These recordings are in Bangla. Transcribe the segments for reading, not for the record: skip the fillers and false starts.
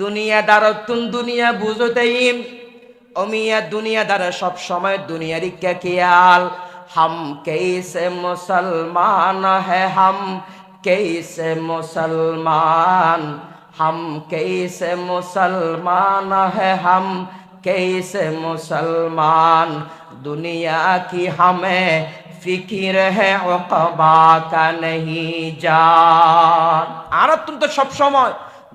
দুনিয়াদারতুন দুনিয়া বুঝতেইম অমিয়া দুনিয়াদার সব সময় দুনিয়ারই খেয়াল। हम कैसे मुसलमान है हम कैसे मुसलमान, हम कैसे मुसलमान है हम कैसे मुसलमान, दुनिया की हमें फिक्र है उक़बा का नहीं जान। আর তুমি তো সব সময়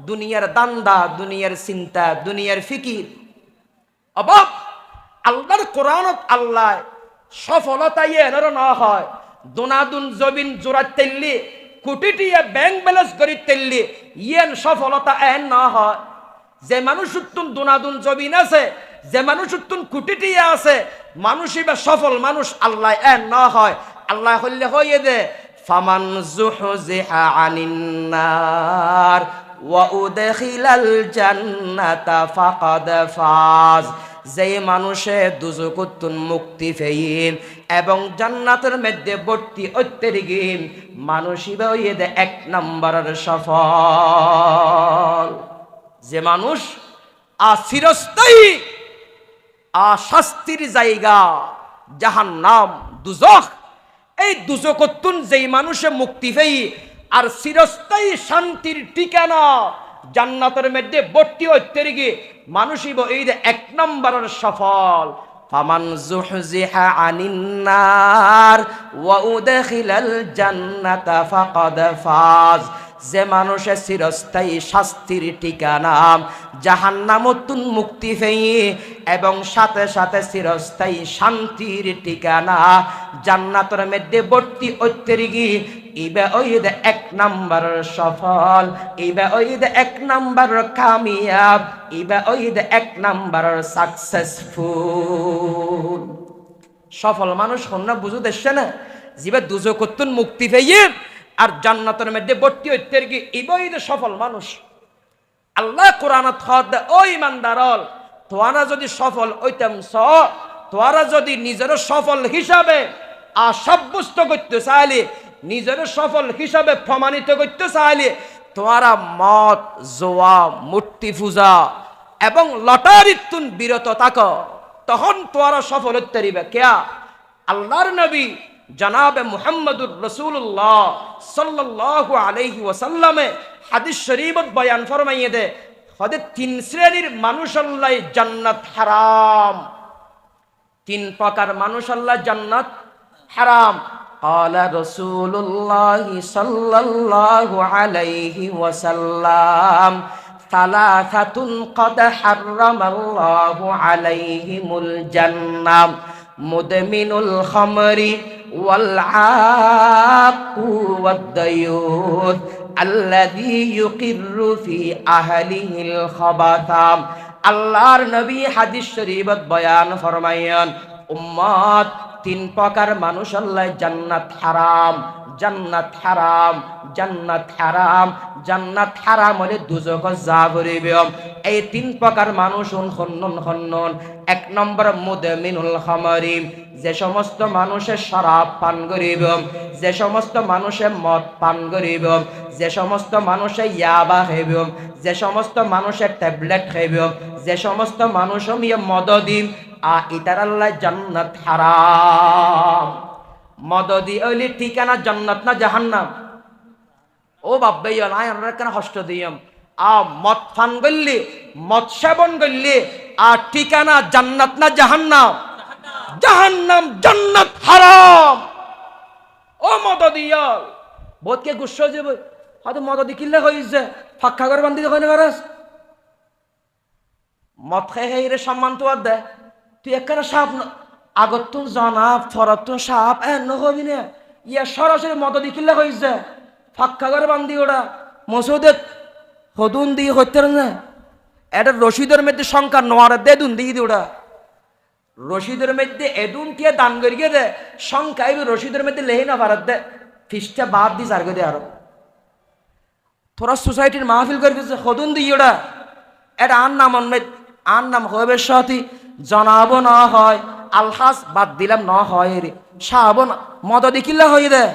দুনিয়ার দান্দা, দুনিয়ার চিন্তা, দুনিয়ার ফিকির। অবাক আল্লাহর কোরআনত আল্লাহ সফলতা এর না হয় দুনাদুন জবিন জোড়া তেললি কোটিটিয়া ব্যাংক ব্যালেন্স করি তেললি ইয়েন সফলতা এন না হয়। যে মানুষ উত্তুন দুনাদুন জবিন আছে, যে মানুষ উত্তুন কোটিটিয়া আছে, মানুষই বা সফল মানুষ আল্লাহ এন না হয়। আল্লাহ হইলে হইয়ে দে ফামান যুহজিহা আনিন নার ওয়া উদখিলাল জান্নাতা ফাকাদ ফাজ। যে মানুষে দুজকুতুন মুক্তি পেয়ে এবং জান্নাতের মধ্যে ভর্তি অত্যরিগিম মানুষই বা হইয়ে দে এক নম্বরের সফল। যে মানুষ চিরস্থায়ী শাস্তির জায়গা জাহান্নাম দুজখ, এই দুজকুতুন যেই মানুষে মুক্তি পেয়ে আর চিরস্থায়ী শান্তির ঠিকানা জান্নাতের মধ্যে ভর্তি অত্যরিগি মানুষই এই যে এক নম্বরের সফল। ফামান যুহজিহা আনিন নার ওয়া উদখিলাল জান্নাতা ফাকাদ ফাজ। যে মানুষের চিরস্থায়ী শাস্তির ঠিকানা জাহান্নামতুন মুক্তি পেয়ে এবং সাথে সাথে চিরস্থায়ী শান্তির ঠিকানা জান্নাতের মধ্যে ভর্তি অত্যরিগি ইবা ওইদ এক নম্বর সফল, ইবা ওইদ এক নম্বর কামিয়াব, ইবা ওইদ এক নম্বর সাকসেসফুল। সফল মানুষ হন্না বুঝু দেখছে না জিবা দুজকুতুন মুক্তি পেয়ে আর জান্নাতের মধ্যে ভর্তি হইতে গিয়ে ইবাই সফল মানুষ। আল্লাহ কোরআনত খদ ও ইমানদারল তোরা যদি সফল হইতাম তোরা যদি নিজের সফল হিসাবে সাব্যস্ত করতে চাইলে, নিজের সফল হিসাবে প্রমাণিত করতে চাইলে তোরা মদ জোয়া মূর্তি পূজা এবং লটারিতুন বিরত থাকো, তখন তোরা সফল হতে পারবে। কেয়া আল্লাহর নবী জনাবে মুহাম্মদুর রাসূলুল্লাহ সাল্লাল্লাহু আলাইহি ওয়াসাল্লামে হাদিস শরীফত বয়ান ফরমাইয়ে দে হদে তিন শ্রেণীর মানুষ আল্লাহ জান্নাত হারাম, তিন প্রকার মানুষ আল্লাহ জান্নাত হারাম। ক্বালা রাসূলুল্লাহ সাল্লাল্লাহু আলাইহি ওয়াসাল্লাম সালাসাতুন ক্বাদ হারামাল্লাহু আলাইহিমুল জান্নাহ মুদমিনুল খামরি ওয়াল আaqu ওয়াদ দায়ুথ আল্লাযী ইউকিররু ফি আহলিহিল খাবাথা। আল্লাহর নবী হাদিস শরীফত বয়ান ফরমায়ান উম্মত তিন প্রকার মানুষ আল্লাহ জান্নাত হারাম, জান্নাত হারাম, জান্নাত হারাম, জান্নাত হারাম হলে দুজক যা করিবে। এই তিন প্রকার মানুষ হন্নন। এক নম্বর মুদমিনুল খামরি, যে সমস্ত মানুষে শরাব পান করিব, যে সমস্ত মানুষে মদ পান করিব, যে সমস্ত মানুষে ইয়াবা খাইব, যে সমস্ত মানুষে ট্যাবলেট খাইব, যে সমস্ত মানুষ মদ দিম ইতার আল্লাহ জান্নাত হারাম। মদদি ওইলি ঠিকানা জান্নাত না জাহান্নাম? ও বাব্বাই আই আমরা কেন কষ্ট দিয়াম মদ পান করলি, মদ সেবন করলি ঠিকানা জান্নাত না জাহান্নাম? জাহান্নাম, জান্নাত হারাম। ও মদদিয়া বোধকে গুস্স যাব হয়তো মদদি কিল্লে হইছে ফাঁকা করে বান্ধি হয় না করাস মদ খাই খাই রে সম্মান তো আর দেয়। তুই একখানা সাপ আগত তুন জনাব ফরত তুন সাপ নহবি না ইয়া সরাসরি মদদি কিল্লে হইছে ফাঁকা করে বান্ধি ওরা মসুদের হদুন দিয়ে হইতে না এটা রশিদের মধ্যে সংখ্যা নোয়ার দে দুন দিয়ে ওরা রশিদের মধ্যে এদুন টিয়া দান করিয়ে দে সংখ্যা রশিদের মধ্যে লেহে না ভারত দে ফিসটা বাদ দি সার দে আরো তোরা সোসাইটির মাহফিল করে হদুন দিয়ে ওরা এটা আর নাম হবে সতী জনাবো না হয় আলহাস বাদ দিলাম না হয় রে সাহাবো না মদ দেখিলে হয়ে দে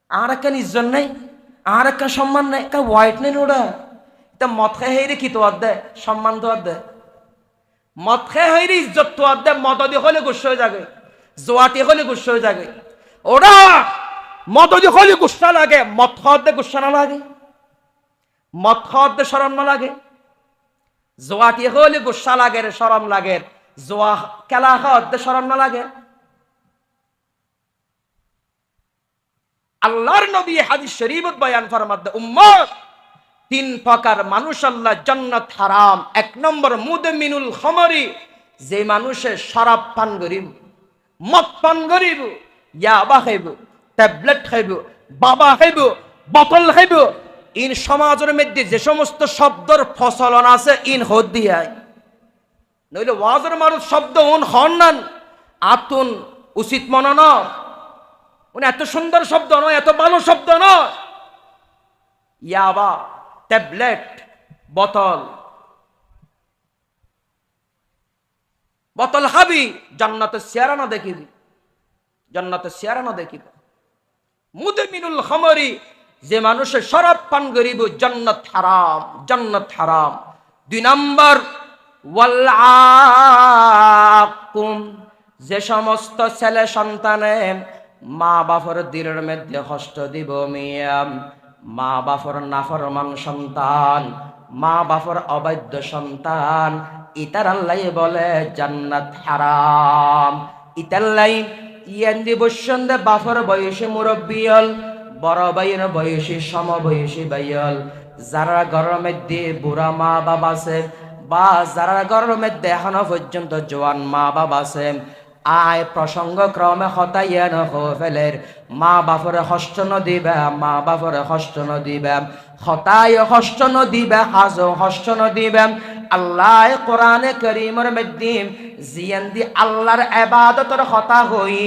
আর একটা ইজ্জত নেই, আর একটা সম্মান নেই, একটা হোয়াইট নেই ওরা তে মদ খেয়ে হেরে কি তোয়ার দেয়? সম্মান তোয়ার দেয়। মদ খেয়ে হেরে ইজ্জত তোয়ার দেয়। মদদি হলে গুস্স হয়ে যাবে, জোয়াটি হলে গুস্স হয়ে যাবে। ওরা মদদি হলে গুস্সা লাগে, মদ খাওয়ার দে গুস্সা না লাগে? মদ খাওয়ার দে শরম না লাগে? জোয়াটি হলে গুস্সা লাগে, শরম লাগে। জোয়া খেলা খাওয়ার দে শরম না লাগে? আল্লাহর নবী হাদিস শরীফত বয়ান ফরমাতে উম্মত তিন প্রকার মানুষ আল্লাহ জান্নাত হারাম। এক নম্বর মুদমিনুল খমরি, যে মানুষের শরাব পান করিব, মদ পান করিব, ইয়াবা খাইব, ট্যাবলেট খাইব, বাবা খাইব, বোতল খাইব। ইন সমাজের মধ্যে যে সমস্ত শব্দর ফসলন আছে ইন হদ দিয়ায়, নইলে ওয়াজের মানুষ শব্দ উন হন্নান আতুন উচিত মনে নয়। উনি এত সুন্দর শব্দ নয়, এত ভালো শব্দ নয়। ইয়াবা, ট্যাবলেট, বোতল, বোতল হাবি, জান্নাতের চেহারা দেখিবি, জান্নাতের চেহারা দেখিবি। মুদমিনুল খমরি, যে মানুষের শরাব পান করিব, জান্নাত হারাম, জান্নাত হারাম। দুই নাম্বার ওয়াল আকুম, যে সমস্ত ছেলে সন্তানে মা বাপর দিলের মধ্যে কষ্ট দিব মিয়াম, মা বাপর নাফরমান সন্তান, মা বাপর অবাধ্য সন্তান, ইতার আল্লাহ বলে জান্নাত হারাম। ইতাল্লাই ইয়ান্দি বসন্দে বাপর বয়সী মুরব্বী হল, বড় ভাইয়ের বয়সী সমবয়সী ভাই হল, যারা ঘরের মধ্যে বুড়া মা বাবা আছে বা যারা ঘরের মধ্যে এখনো পর্যন্ত জোয়ান মা বাবা আছে, আয় প্রসঙ্গ ক্রমে হতাইয়া নফেলের মা বাপরে হস্ত নদিবে, মা বাপরে হস্ত নদিবে, হতায় হস্ত নদিবে, হাজো হস্ত নদিবে। আল্লাহ কোরআনে করিমের মধ্যে জিয়ান্দি আল্লাহর ইবাদতের কথা হই,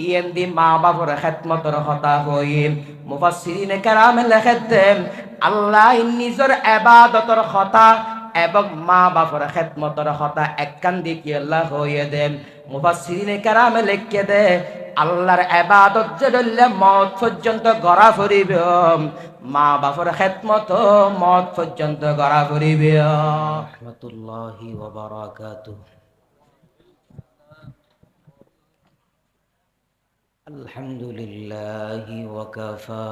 ইয়েন্দি মা বাপর খেদমতের কথা হই। মুফাসসিরিনে কেরামে লেখেন আল্লাহ নিজের ইবাদতের কথা এবং মা বাপর খেদমতের কথা একখান দিকে আল্লাহ হইয়ে দেন। মুফাসসিরিনে কেরামে লিখে দে আল্লাহর ইবাদত যে ধরলে মওত পর্যন্ত গড়া ফরিবে, মা বাপর খেদমত মওত পর্যন্ত গড়া ফরিবে। রাহমাতুল্লাহি ওয়া বারাকাতুহু। আলহামদুলিল্লাহি ওয়া কাফা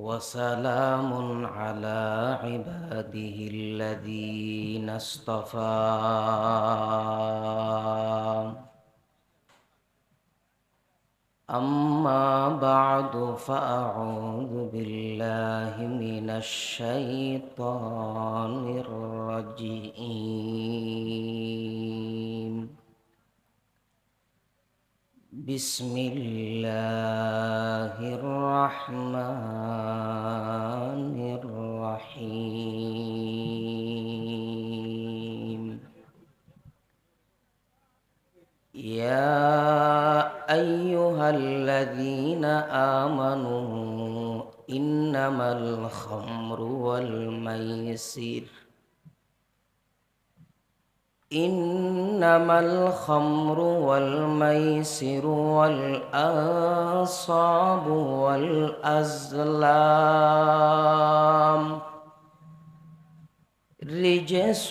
وسلام على عباده الذين اصطفى أما بعد فأعوذ بالله من الشيطان الرجيم بسم الله الرحمن الرحيم يا أيها الذين آمنوا إنما الخمر والميسر إنما الخمر والميسر والأنصاب والأزلام رجس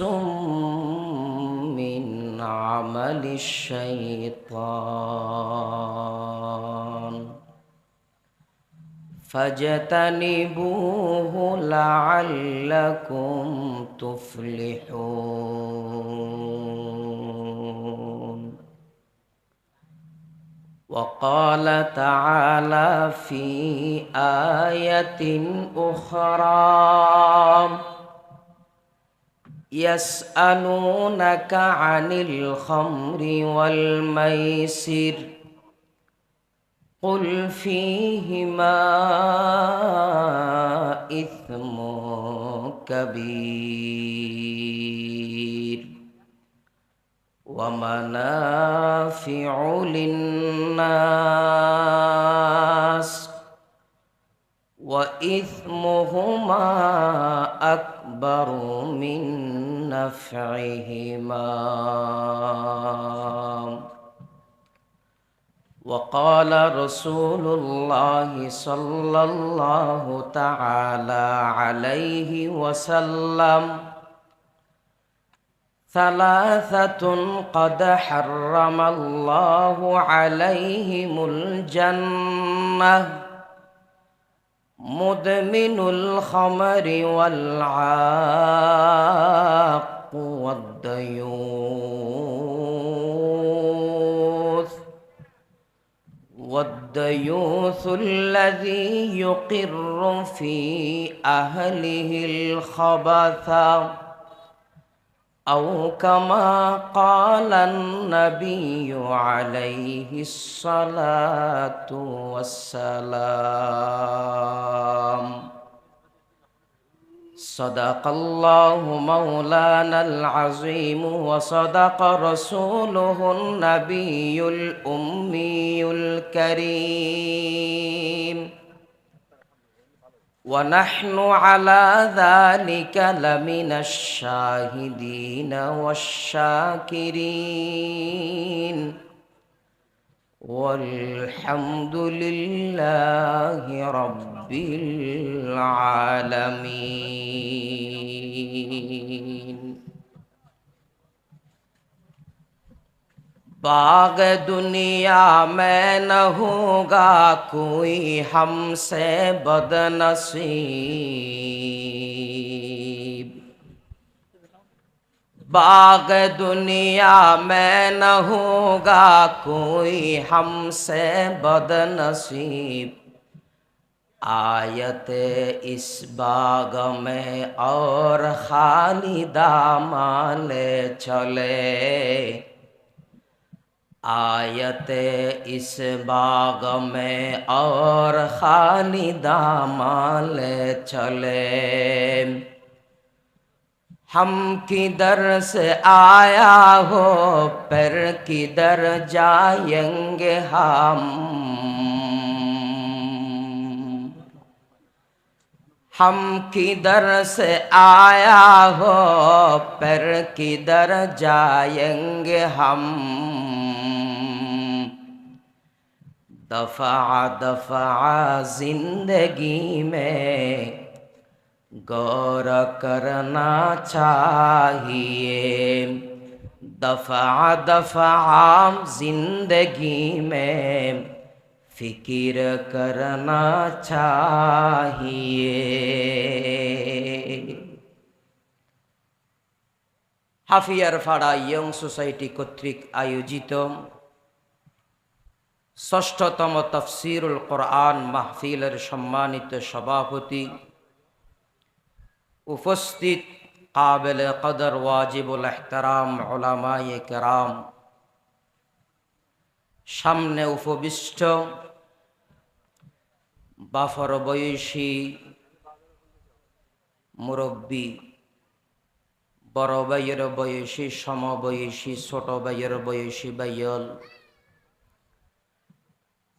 من عمل الشيطان فاجتنبوه لعلكم تفلحون. وقال تعالى في آية أخرى يسألونك عن الخمر والميسر قل فيهما إثم كبير ومنافع للناس وإثمهما أكبر من نفعهما. وقال رسول الله صلى الله تعالى عليه وسلم ثلاثة قد حرم الله عليهم الجنة مدمن الخمر والعاق والديوث الذي يقر في أهله الخبث أو كما قال النبي عليه الصلاة والسلام صدق الله مولانا العظيم وصدق رسوله النبي الأمي الكريم ونحن على ذلك لمن الشاهدين والشاكرين والحمد لله رب العالمين बाग दुनिया में न होगा कोई हमसे बदनसीब बाग दुनिया में न होगा कोई हमसे बदनसीब आयत इस बाग में और खालिदा माले चले आयत इस बाग में और खालिदा माले चले हम किधर से आया हो फिर किधर जाएंगे हम किधर से आया हो फिर किधर जाएंगे हम दफा दफा जिंदगी में गौर करना चाहिए दफा दफा जिंदगी में फिकिर करना चाहिए হাফিয়ার ফাড়া ইয়ং সোসাইটি কর্তৃক আয়োজিত ষষ্ঠতম তাফসীরুল কোরআন মাহফিলের সম্মানিত সভাপতি উপস্থিত কাবিল কদর ওয়াজিবুল ইহতিরাম উলামায়ে কেরাম সামনে উপবিষ্ট বাফর বয়সী মুরব্বী বড় ভাইয়ের বয়সী সমবয়সী ছোট ভাইয়ের বয়সী ভাইয়ল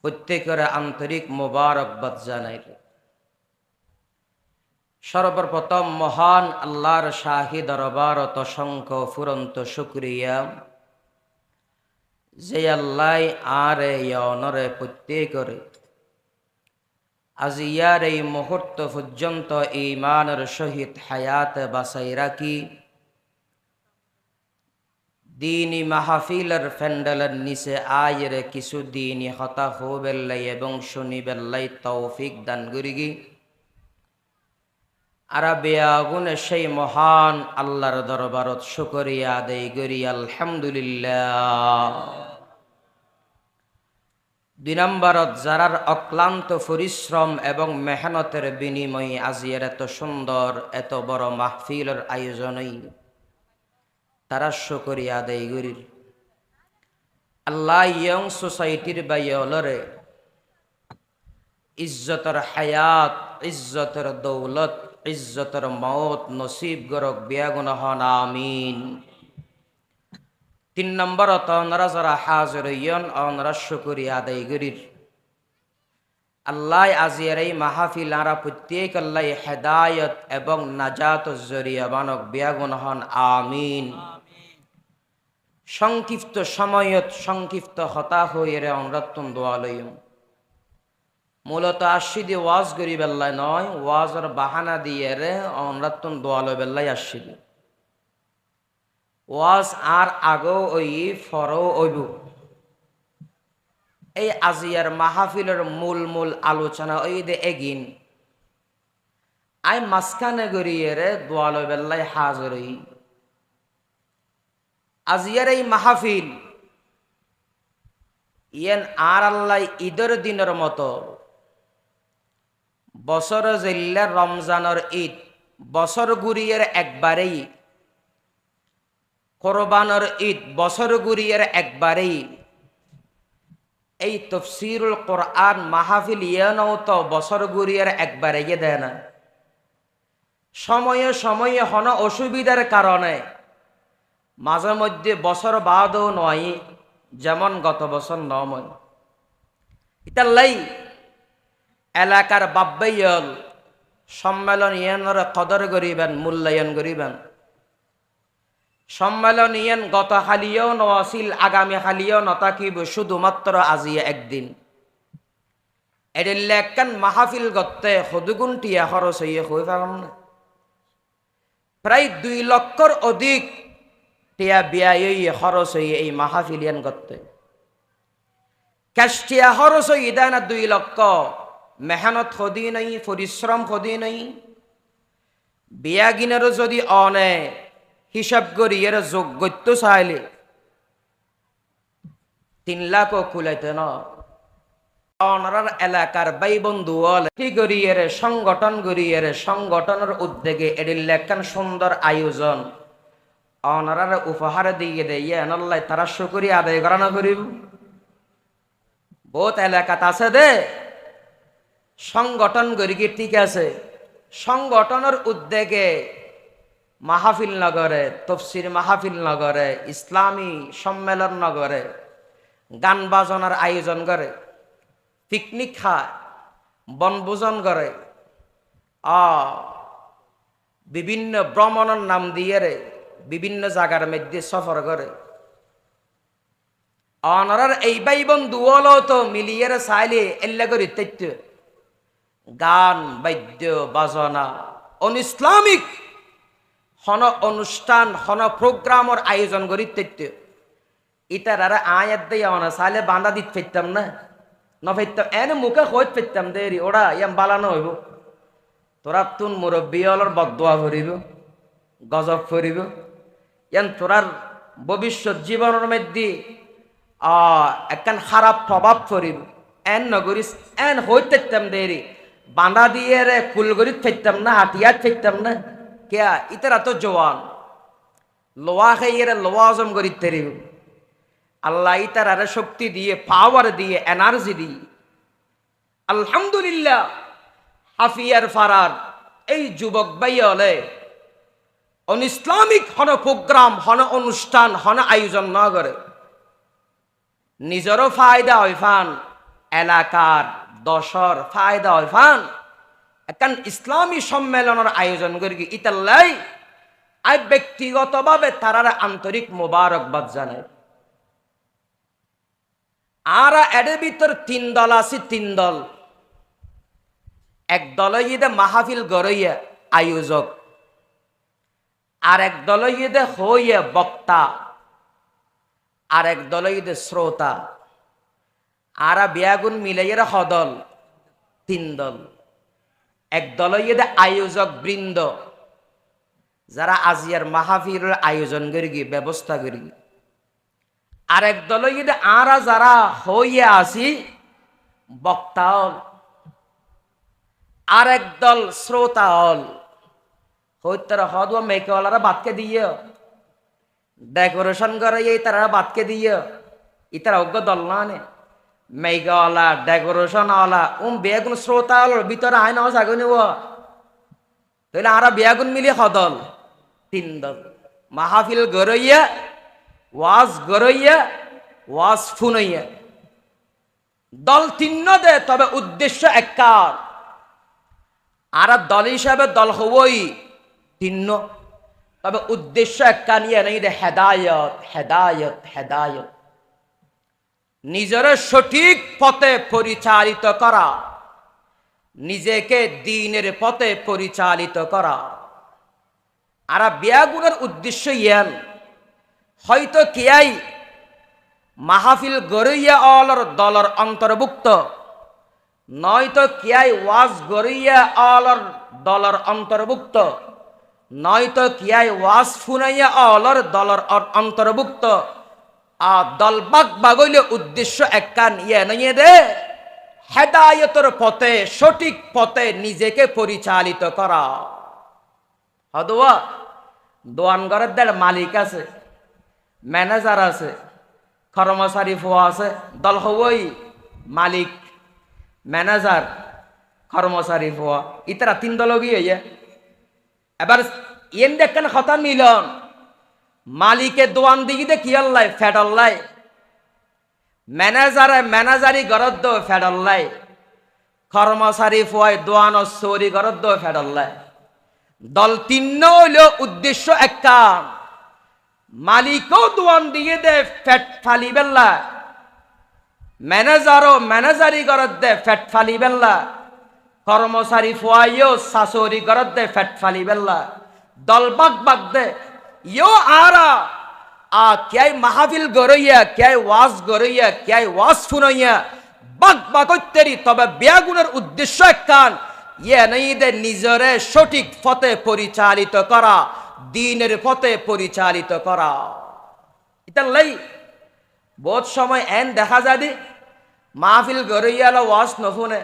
প্রত্যেকের আন্তরিক মোবারকবাদ জানাই সর্বপ্রথম মহান আল্লাহর শাহী দরবারত অসংখ্য ফুরন্ত শুকরিয়া যে আল্লাহ আরে অনরে প্রত্যেকরে আজ ইয়ার এই মুহূর্ত পর্যন্ত ঈমানের সহিত হায়াত বাঁচাই রাখি দীনি মাহফিলের ফ্যান্ডেলের নিচে আয়ের কিছু দিনই হতা হবেল্লাই এবং শুনিবেল্লাই তৌফিক দান করিগি আরাবিয়া গুণে সেই মহান আল্লাহর দরবারত শুকরিয়া আদায় করি আলহামদুলিল্লাহ। ২ নম্বরত যারার অক্লান্ত পরিশ্রম এবং মেহনতের বিনিময়ে আজিয়ের এত সুন্দর এত বড় মাহফিলের আয়োজনই তারা শুকরিয়া আদায় করি আল্লাহ ইয়ং সোসাইটির বাইয়লরে ইজ্জতের হায়াত ইজ্জতের দৌলত ইজ্জতের মৌত নসিব গরক বিয়াগুন হন আমিন। ৩ নম্বরত ওনারা যারা হাজির হইয়ন ওনারা শুকরিয়া আদায় করির আল্লাহ আজিয়ার এই মাহফিল আরা প্রত্যেক আল্লাহ হেদায়ত এবং নাজাত জরিয়া বানক বিয়াগুন হন আমিন। সংক্ষিপ্ত সময়ত সংক্ষিপ্ত হতাশ হইরে অনরাত্তন দোয়া লইম। মূলত আসি দিয়ে ওয়াজ করি বেল্লায় নয়, ওয়াজর বাহানা দিয়ে রে অনরাত্তন দোয়া লই বেল্লাই আসি দি ওয়াজ আর আগো ওই ফরও ওইব। এই আজিয়ার মাহফিলের মূল মূল আলোচনা ওই দে এগিন আই মাঝখানে গড়িয়ে রে দোয়া লই বেল্লাই হাজর হই। আজিয়ার এই মাহফিল ইয়েন আর আল্লাহ ঈদের দিনের মতো বছর জেল্লা রমজানের ঈদ বছর গুরিয়ের একবারেই, কোরবানের ঈদ বছর গুরিয়ের একবারেই, এই তফসিরুল কোরআন মাহফিল ইয়েনও তো বছর গুরিয়ের একবারে দেয় না। সময়ে সময়ে হন অসুবিধার কারণে মাঝে মধ্যে বছর বাদও নয়, যেমন গত বছর নয়। ইতাল্লাই এলাকার বাব্বাইল সম্মেলন ইয়েনর কদর করিবেন, মূল্যায়ন করিবেন। সম্মেলন ইয়েন গত হালিও নছিল, আগামী হালিও নতাকিব, শুধুমাত্র আজিয়া একদিন। এডিল্লে একখান মাহফিল গত্তে সদুগুণ টিয়া খরচ হইয়ে হয়ে পারম না। প্রায় 2 লক্ষর অধিক টিয়া বিয়াই খরচ হইয়ে এই মাহফিল ইয়ান গত্তে। ক্যাশ টিয়া খরচ হইয়ে দেয় না 2 লক্ষ, মেহনত খদি নাই, পরিশ্রম খদি নাই। বিয়া গিনেরও যদি অনে হিসাব করি এর যোগ্যত্ব চাইলে 3 লাখও খুলাইতে ন। অনার এলাকার বাই বন্ধু কি করি এর সংগঠন করি এর সংগঠনের উদ্যোগে এডিল একখান সুন্দর আয়োজন অনার উপহার দিয়ে দেয় আল্লাহ তারা শুকরিয়া আদায় করানো করিব। বহুত এলাকাত আছে দে সংগঠন করি কি ঠিক আছে, সংগঠনের উদ্যোগে মাহফিল নগরে, তফসির মাহফিল নগরে, ইসলামী সম্মেলন নগরে, গান বাজনার আয়োজন করে, পিকনিক খায়, বনভোজন করে, বিভিন্ন ভ্রমণের নাম দিয়ে রে বিভিন্ন জায়গার মধ্যে সফর করে। অনারার এই ভাই বন্ধু তো মিলিয়ে চাইলে এল্লা করি তৈত্য গান বাদ্য বাজনা অন ইসলামিক হন অনুষ্ঠান হন প্রোগ্রামর আয়োজন করি তৈত্য ইটার আর আয়াত দিয়ে না চাইলে বাঁধা দিতে ফেরতাম না নফেরতাম এনে মুখে হইত ফেরতাম দেরি ওরা ইয়াম বালানো হইব। তোরা তুন মুরব্বী হলর বদোয়া করিব, গজব করিব, ইয়ান তোরার ভবিষ্যৎ জীবনের মধ্যে একখান খারাপ প্রভাব পড়িব। এন নগরিস এন হইত ফেরতাম দেরি বাঁধা দিয়ে রে কুল করি ফেরতাম না, হাতিয়ার ফেরতাম না। কেয়া ইতারা তো জওয়ান লোয়া খাইয়ে লোয়া হজম করি তেরিব। আল্লাহ ইতারারে শক্তি দিয়ে, পাওয়ার দিয়ে, এনার্জি দিয়ে। আলহামদুলিল্লাহ হাফিয়ার ফারার এই যুবক ভাই হলে অন ইসলামিক হন প্রোগ্রাম হন অনুষ্ঠান হন আয়োজন না করে নিজেরও ফায়দা হয় ফান, এলাকার দশর ফায়দা হয় ফান। একখান ইসলামী সম্মেলনের আয়োজন করি ইতাল্লাই আই ব্যক্তিগতভাবে তারার আন্তরিক মোবারকবাদ জানায়। আর এর ভিতর 3 দল আছে, 3 দল। এক দল ইদে মাহফিল গড়ইয়া আয়োজক, আর এক দল ইদে হইয়া বক্তা, আর এক দল ইদে শ্রোতা। আর বিয়াগুন মিলাইয়া হদল 3 দল। এক দল ইদে আয়োজক বৃন্দ যারা আজিয়ার মাহফিলের আয়োজন করি ব্যবস্থা করি। আরেক দল ইদে আরা যারা হইয়া আসি বক্তা হল, আরেক দল শ্রোতা হল। হইতারা হদুয়া মেকেওয়ালারা বাতকে দিয়ে ডেকোরেশন করে তারা বাতকে দিয়ে ইতারা অজ্ঞ দল না নে মেঘওয়ালা ডেকোরেশন ওয়ালা বেগুন শ্রোতা হল ভিতরে আয় না জাগুনি ও তাহলে আরা বেগুন মিলিয়ে হদল 3 দল। মাহফিল গড়ইয়া ওয়াজ গড়ইয়া ওয়াজ ফুনইয়া দল 3 দে, তবে উদ্দেশ্য এককার। আর দল হিসাবে দল হবই 3। তবে উদ্দেশ্য একটা নিয়ে নেই রে হেদায়ত হেদায়ত হেদায়ত, নিজের সঠিক পথে পরিচালিত করা, নিজেকে দ্বীনের পথে পরিচালিত করা। আর বিয়াগুনের উদ্দেশ্য ইয়ান হয়তো কিয়াই মাহফিল গড়ইয়া অলর দলর অন্তর্ভুক্ত, নয়তো কিয়াই ওয়াজ গড়ইয়া অলর দলর অন্তর্ভুক্ত, নয়তো কিয়াই ওয়াজ ফুনাইয়া অলর দলর অন্তর্ভুক্ত। আর দল বাগ বাগইলে উদ্দেশ্য একখান ইয়ে নিয়ে দে হেদায়তের পথে সঠিক পথে নিজেকে পরিচালিত করা। হদুয়া দোয়ানগরের দেড় মালিক আছে, ম্যানেজার আছে, কর্মচারী ফোয়া আছে, দল হবই মালিক ম্যানেজার কর্মচারী ফোয়া ইতারা তিন দল গিয়ে এবার ইয়েন দেখেন কথা মিলন মালিকে দোয়ান দিকে দে কি আল্লাহ ফেডাল্লাই, ম্যানেজারে ম্যানেজারি গরদ্দ ফেডাল্লাই, কর্মচারী ফোয়ায় দোয়ান সৌরি গরদ্দ ফেডাল্লাই। দল তিন হইল উদ্দেশ্য একটা, মালিকও দোয়ান দিয়ে দে ফেট ফালি বেল্লা, ম্যানেজারও ম্যানেজারি গরদ দে ফেট ফালি বেল্লা, কর্মচারী ফোয়াইও শাশুড়ি গরদ দে ফেট ফালি বেল্লা। দল বাগ বাগ দে ইয়ো আরা আ ক্যাই মাহফিল গরইয়া ক্যাই ওয়াজ গরইয়া ক্যাই ওয়াজ ফুনাইয়া বাগ বাগ তেরি। তবে বেয়াগুনের উদ্দেশ্য একখান ইয়ে নেই দে নিজরে সঠিক পথে পরিচালিত করা, দ্বীনের পথে পরিচালিত করা। এটা লাই বহুত সময় এন দেখা যায় দি মাহফিল গরইয়ালা ওয়াজ নফুনে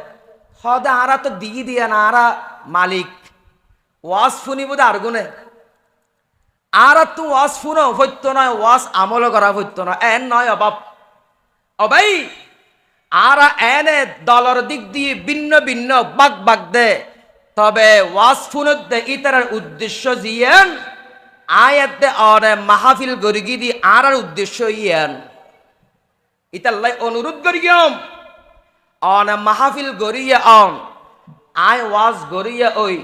হদে আরা তো দিই দিয়া না, আরা মালিক ওয়াজ ফুনিব দে আর গুনে আর তো ওয়াজ ফুনো হইত নয়, ওয়াজ আমল করা হইত না, এন নয় অভাব অবাই। আর এনে দলর দিক দিয়ে ভিন্ন ভিন্ন বাগ বাগ দে, তবে ওয়াজ ফুনত দে ইতার উদ্দেশ্য জিয়েন আয়াত দে আর মাহফিল গরিগি দি আর উদ্দেশ্য ইয়ান ইতাল্লাই অনুরোধ করিয়ম অন মাহফিল গরিয়া অন আয় ওয়াজ গরিয়া ওই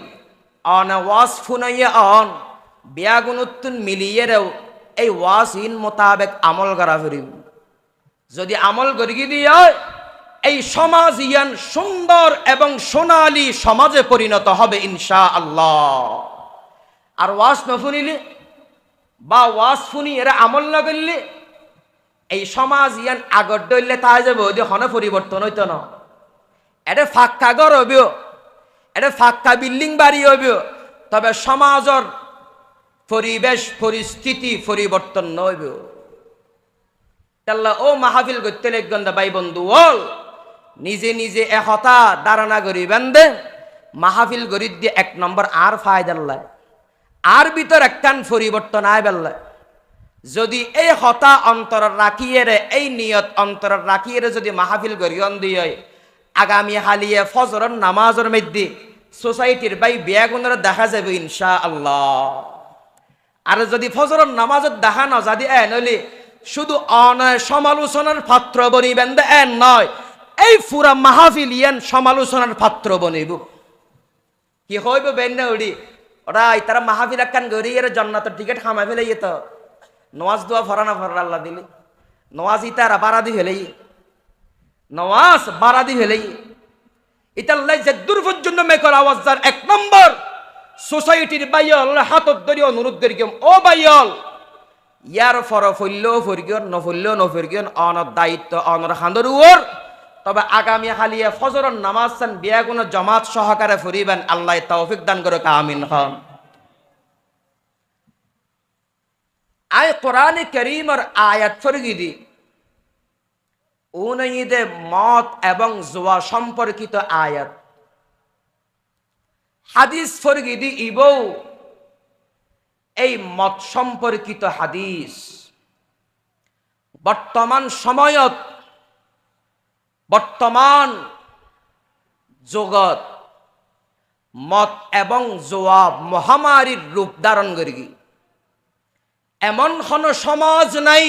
অন ওয়াজ ফুনাইয়া অন বিয়াগুনুত্তুন মিলিয়ে রেও এই ওয়াজ ইন মোতাবেক আমল করা ফিরিম। যদি আমল গরিগি দিয়ে এই সমাজ ইয়ান সুন্দর এবং সোনালী সমাজে পরিণত হবে ইনশাআল্লাহ। আর ওয়াজ না ফুনিলে বা ওয়াজ ফুনি এরা আমল না করলে এই সমাজ ইয়ান আগর দইলে তাই যাবে ওই হনে পরিবর্তন হইত না। এটা ফাঁকা ঘর হইব, এটা ফাঁকা বিল্ডিং বাড়ি হইব, তবে সমাজের পরিবেশ পরিস্থিতি পরিবর্তন নইব। ও মাহফিল করতে লেগন্দা ভাই বন্ধু ওল নিজে নিজে একতা ধারণা করিবেন দে মাহফিল গরিব দিয়ে এক নম্বর আর ফায়দাল্লাহ আর ভিতর একখান পরিবর্তন আয় বেল্লায়। যদি এই হতা অন্তর রাখিয়ে রে এই নিয়ত অন্তর রাখিয়ে রে যদি মাহফিল গরিয়ন দিয়ে আগামী হালিয়ে ফজরের নামাজের মধ্যে সোসাইটির ভাই বেয়াগুনের দেখা যাবে ইনশাআল্লাহ। আর যদি ফজরের নামাজের দেখা না যদি নইলে শুধু অনয় সমালোচনার পাত্র বনিবেন দে এন নয়, এই পুরা মাহফিল ইয়ান সমালোচনার পাত্র বনিব। কি হইব বেন উড়ি ওরা তারা মাহফিল একখান গড়িয়ে জান্নাতের টিকিট খামাই ফেলে তো নওয়াজ দোয়া ফরানা ফরা আল্লাহ দিলে নওয়াজ ইতারা বারাদি ফেলেই নওয়াজ বারাদি ফেলেই ইতাল্লাই যে দূর পর্যন্ত মেকর আওয়াজদার এক নম্বর সোসাইটির বাইল হাতত ধরি অনুরোধ করি ও বাইল ইয়ার ফর ফইল ফরিগন নফইল নফরিগন অনর দায়িত্ব অনর হান্দর উর। তবে আগামী হালিয়া ফজরের নামাজ চান বিয়াগুন জামাত সহকারে ফরিবেন, আল্লাহ তৌফিক দান করে আমিন হন। আয় কোরআন কারীমের আয়াত ফরগিদি উনঈদে মত এবং জুয়া সম্পর্কিত আয়াত, হাদিস ফরগিদি ইবৌ এই মত সম্পর্কিত হাদিস বর্তমান সময়ত বর্তমান জগৎ মত এবং জুয়া মহামারীর রূপ ধারণ করি। এমন কোনো সমাজ নাই,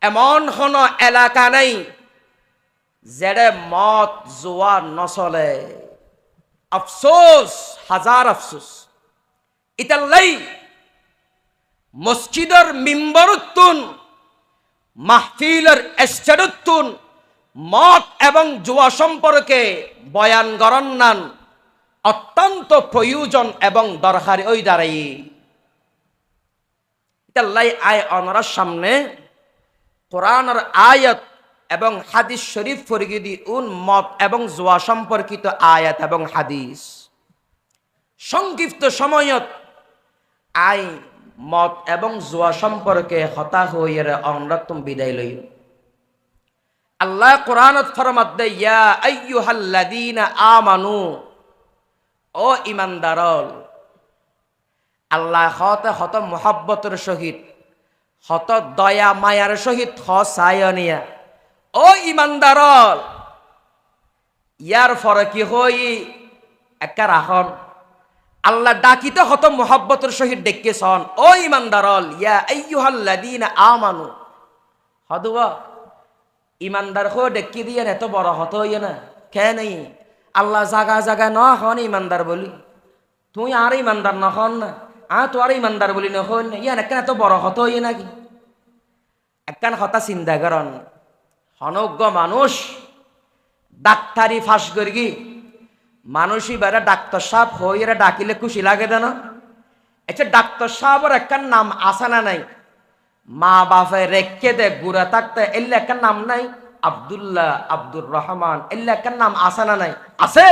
এমন কোনো এলাকা নাই যেড়ে মত জুয়া নচলে। আফসোস, হাজার আফসোস। ইতাল্লাই মসজিদের মিম্বরুত্তুন, মাহফিলের এস্টেডুত্তুন মদ এবং জুয়া সম্পর্কে বয়ান গরন্নান অত্যন্ত প্রয়োজন এবং দরকারি ওই দাঁড়াই ইতাল্লাই আয় অনরার সামনে কোরআনের আয়াত এবং হাদিস শরীফ ফরগিদি উন মদ এবং জুয়া সম্পর্কিত আয়াত এবং হাদিস সংক্ষিপ্ত সময়ত আই মদ এবং জুয়া সম্পর্কে হতা হইরে অনরাত্তম বিদায় লই। আল্লাহ কোরআনত ফরমাত দে ইয়া আইয়ুহাল্লাযীনা আমানু, ও ইমানদারল, আল্লাহ হত মুহাব্বতের সহিত হত দয়া মায়ার সহিত হসায়নিয়া, ও ইমানদারল। ইয়ার ফরে কি হই একা রাখন আল্লাহ ডাকিতে হত মুহাব্বতের সহিত ডেকেছন, ও ইমানদারল, ইয়া আইয়ুহাল্লাযীনা আমানু। হদুয়া ইমানদার হো ডেকি দিয়ে এত বড় হত হইয়ে না কে নেই আল্লাহ জাগা জাগা ন হন ইমানদার বলি, তুই আর ইমানদার নহন না, তো আর ইমানদার বলি নহন না, ইয়ান একখান এত বড় হত হইয়ে নাকি? একখান হতা চিন্তা করন, অনজ্ঞ মানুষ ডাক্তারি ফাঁস করি মানুষই বেড়া ডাক্তার সাহেব হইয়া ডাকিলে খুশি লাগে দেন। আচ্ছা ডাক্তার সাহেবের একখান নাম আসা না নাই? মা বাপে রেখে দে গুড়া থাকতে এলে একখান নাম নাই? আব্দুল্লাহ, আব্দুর রহমান, এলে একখান নাম আসা না নাই? আছে।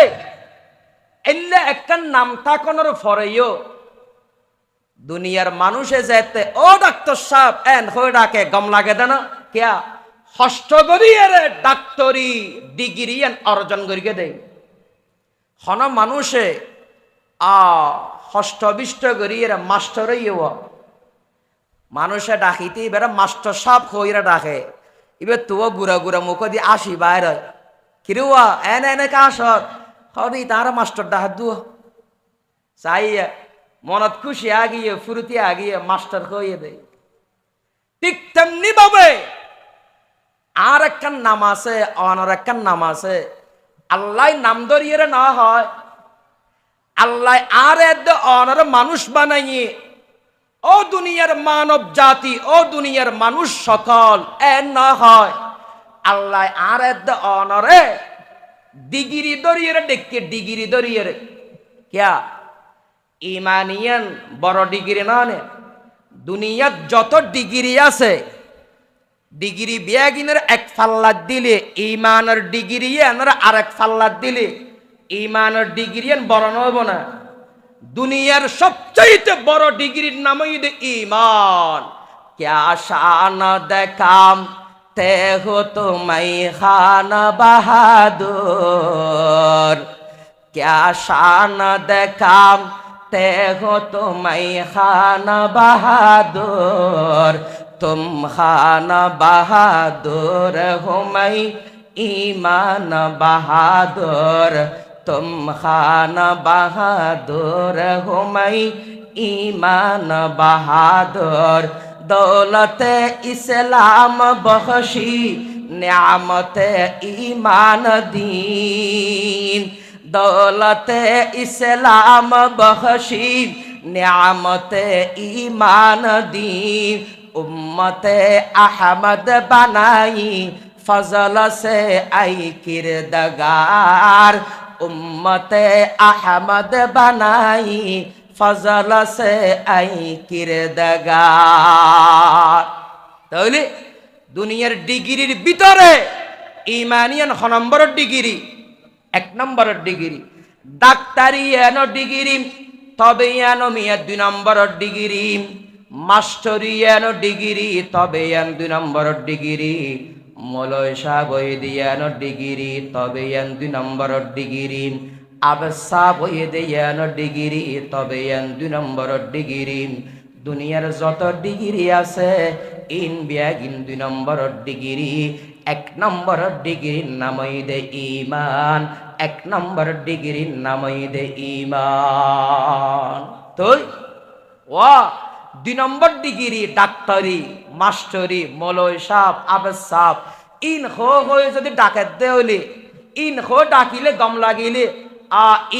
এলে একখান নাম থাকানোর ফরেও দুনিয়ার মানুষে যেতে ও ডাক্তার সাহেব এন হয়ে ডাকে গম লাগে দেন কেয়া ষষ্ঠ গড়িয়ে ডাক্তারি ডিগ্রি অর্জন করিয়ে দেয়। হন মানুষে ষষ্ঠ বিষ্ট গড়িয়ে মাস্টার মানুষে ডাকিতে এবারে মাস্টার সাহেব হইরা ডাকে, এবার তুও গুড়া গুড়া মুখ দিয়ে আসি বাইর কিরুয়া এনে এনে কাসর হরি তার মাস্টার ডাক দু চাইয়া মনত খুশি আগিয়ে ফুরুতি আগিয়ে মাস্টার হইয়ে দেয়। ঠিক তেমনি ভাবে আর একখান নাম আছে, অনার একখান নাম আছে, আল্লাহ নাম ধরিয়ে না হয়, আল্লাহ আর অনার মানুষ বানাইয়ে ও দুনিয়ার মানব জাতি, ও দুনিয়ার মানুষ সকল এ না হয়, আল্লাহ আর অনরে ডিগ্রি ধরিয়ে দেখতে ডিগ্রি ধরিয়ে ক্যা ইমানিয়ান বড় ডিগ্রি না নে, দুনিয়ার যত ডিগ্রি আছে ডিগ্রি বিয়াগিনের এক ফাল্লাত দিলে ইমানের ডিগ্রি আর এক ফাল্লাত দিলে ইমানের ডিগ্রি বড় নব না। দুনিয়ার সবচাইতে বড় ডিগ্রির নাম ইমান। ক্যা শান দেখাম তে হো তুমাই খান বাহাদুর, ক্যা শান দেখাম তে হো তুমাই খান বাহাদুর, তুম খান বাহাদুর হো মাই ইমান বাহাদুর, तुम खान बहादुर हो मैं ईमान बहादुर, दौलत इस्लाम बख्शी नियामत ईमान दीन, दौलत इस्लाम बख्शी नियामत ईमान दीन, उम्मत अहमद बनाई फजल से आई किरदगार, उम्मते अहमद बनाई फजल से आई किरदगार। তাহলে দুনিয়ার ডিগ্রির ভিতরে ইমানিয়ান খ নম্বরের ডিগ্রি, এক নম্বরের ডিগ্রি, ডাক্তারি এনো ডিগ্রি, তবে এনো মিয়া 2 নম্বরের ডিগ্রি, মাস্টারি এনো ডিগ্রি, তবে এন 2 নম্বরের ডিগ্রি, মলয় সাবই দিয়ান ডিগ্রি, তবে এন 2 নম্বরের ডিগ্রি, আবসা বই দিয়ান ডিগ্রি, তবে এন 2 নম্বরের ডিগ্রি। দুনিয়ার যত ডিগ্রি আছে ইন বিয়াগিন 2 নম্বরের ডিগ্রি। 1 নম্বরের ডিগ্রির নামই দে ইমান, 1 নম্বরের ডিগ্রির নামই দে ইমান। তো ওয়া 2 নম্বর ডিগ্রি ডাক্তারি, মাস্টারি, মলয় সাহ, আবেদ সাহ, ইন হয়ে যদি ডাকাত দে হইলে ইন ডাকিলে গম লাগিলে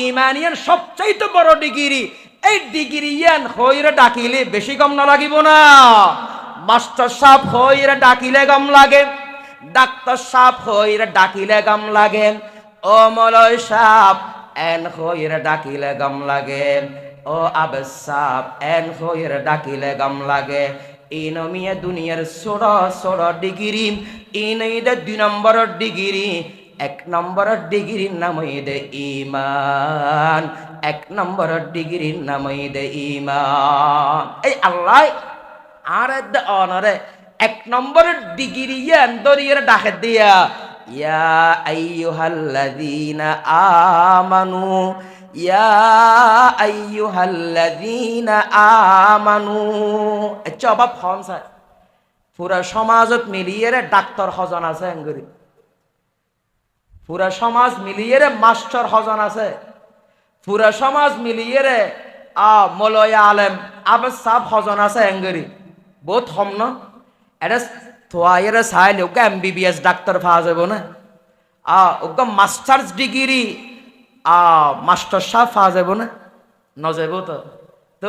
ইমানিয়ান সবচাইতে বড় ডিগ্রি এই ডিগ্রি ইয়ান হইরে ডাকিলে বেশি গম না লাগিব না? মাস্টার সাহেব হইরে ডাকিলে গম লাগে, ডাক্তার সাহেব হইরে ডাকিলে গম লাগে, ও মলয় সাহেব এন হইরে ডাকিলে গম লাগে, ও আবেদ সাহেব এন হইরে ডাকিলে গম লাগে। ইনমিয়া দুনিয়ার ছোড় ছোড় ডিগ্রি, ইনইদে 2 নম্বরের ডিগ্রি। 1 নম্বরের ডিগ্রির নাম হইদে ঈমান, 1 নম্বরের ডিগ্রির নাম হইদে ঈমান। এই আল্লাহ আর অনরে 1 নম্বরের ডিগ্রি ইয়ান দরিয়ার ডাকে দিয়া, ইয়া আইয়ুহাল্লাযীনা আমানু, ইয়া আইয়ুহাল্লাযীনা আমানু। জবাব হন স্যার, পুরা সমাজত মিলিয়ে রে ডাক্তার হজন আছে আঙ্গুরি, পুরা সমাজ মিলিয়ে রে মাস্টার হজন আছে, পুরা সমাজ মিলিয়ে রে মলয় আলেম আবেদ সাহেব হজন আছে আঙ্গুরি। বহুত হম না এটা থোয়াইরে চাইলে ওকে MBBS ডাক্তার পাওয়া যাব না, ওকে মাস্টার্স ডিগ্রি মাস্টার সাহেব পাওয়া যাব না, নজাব তো। তো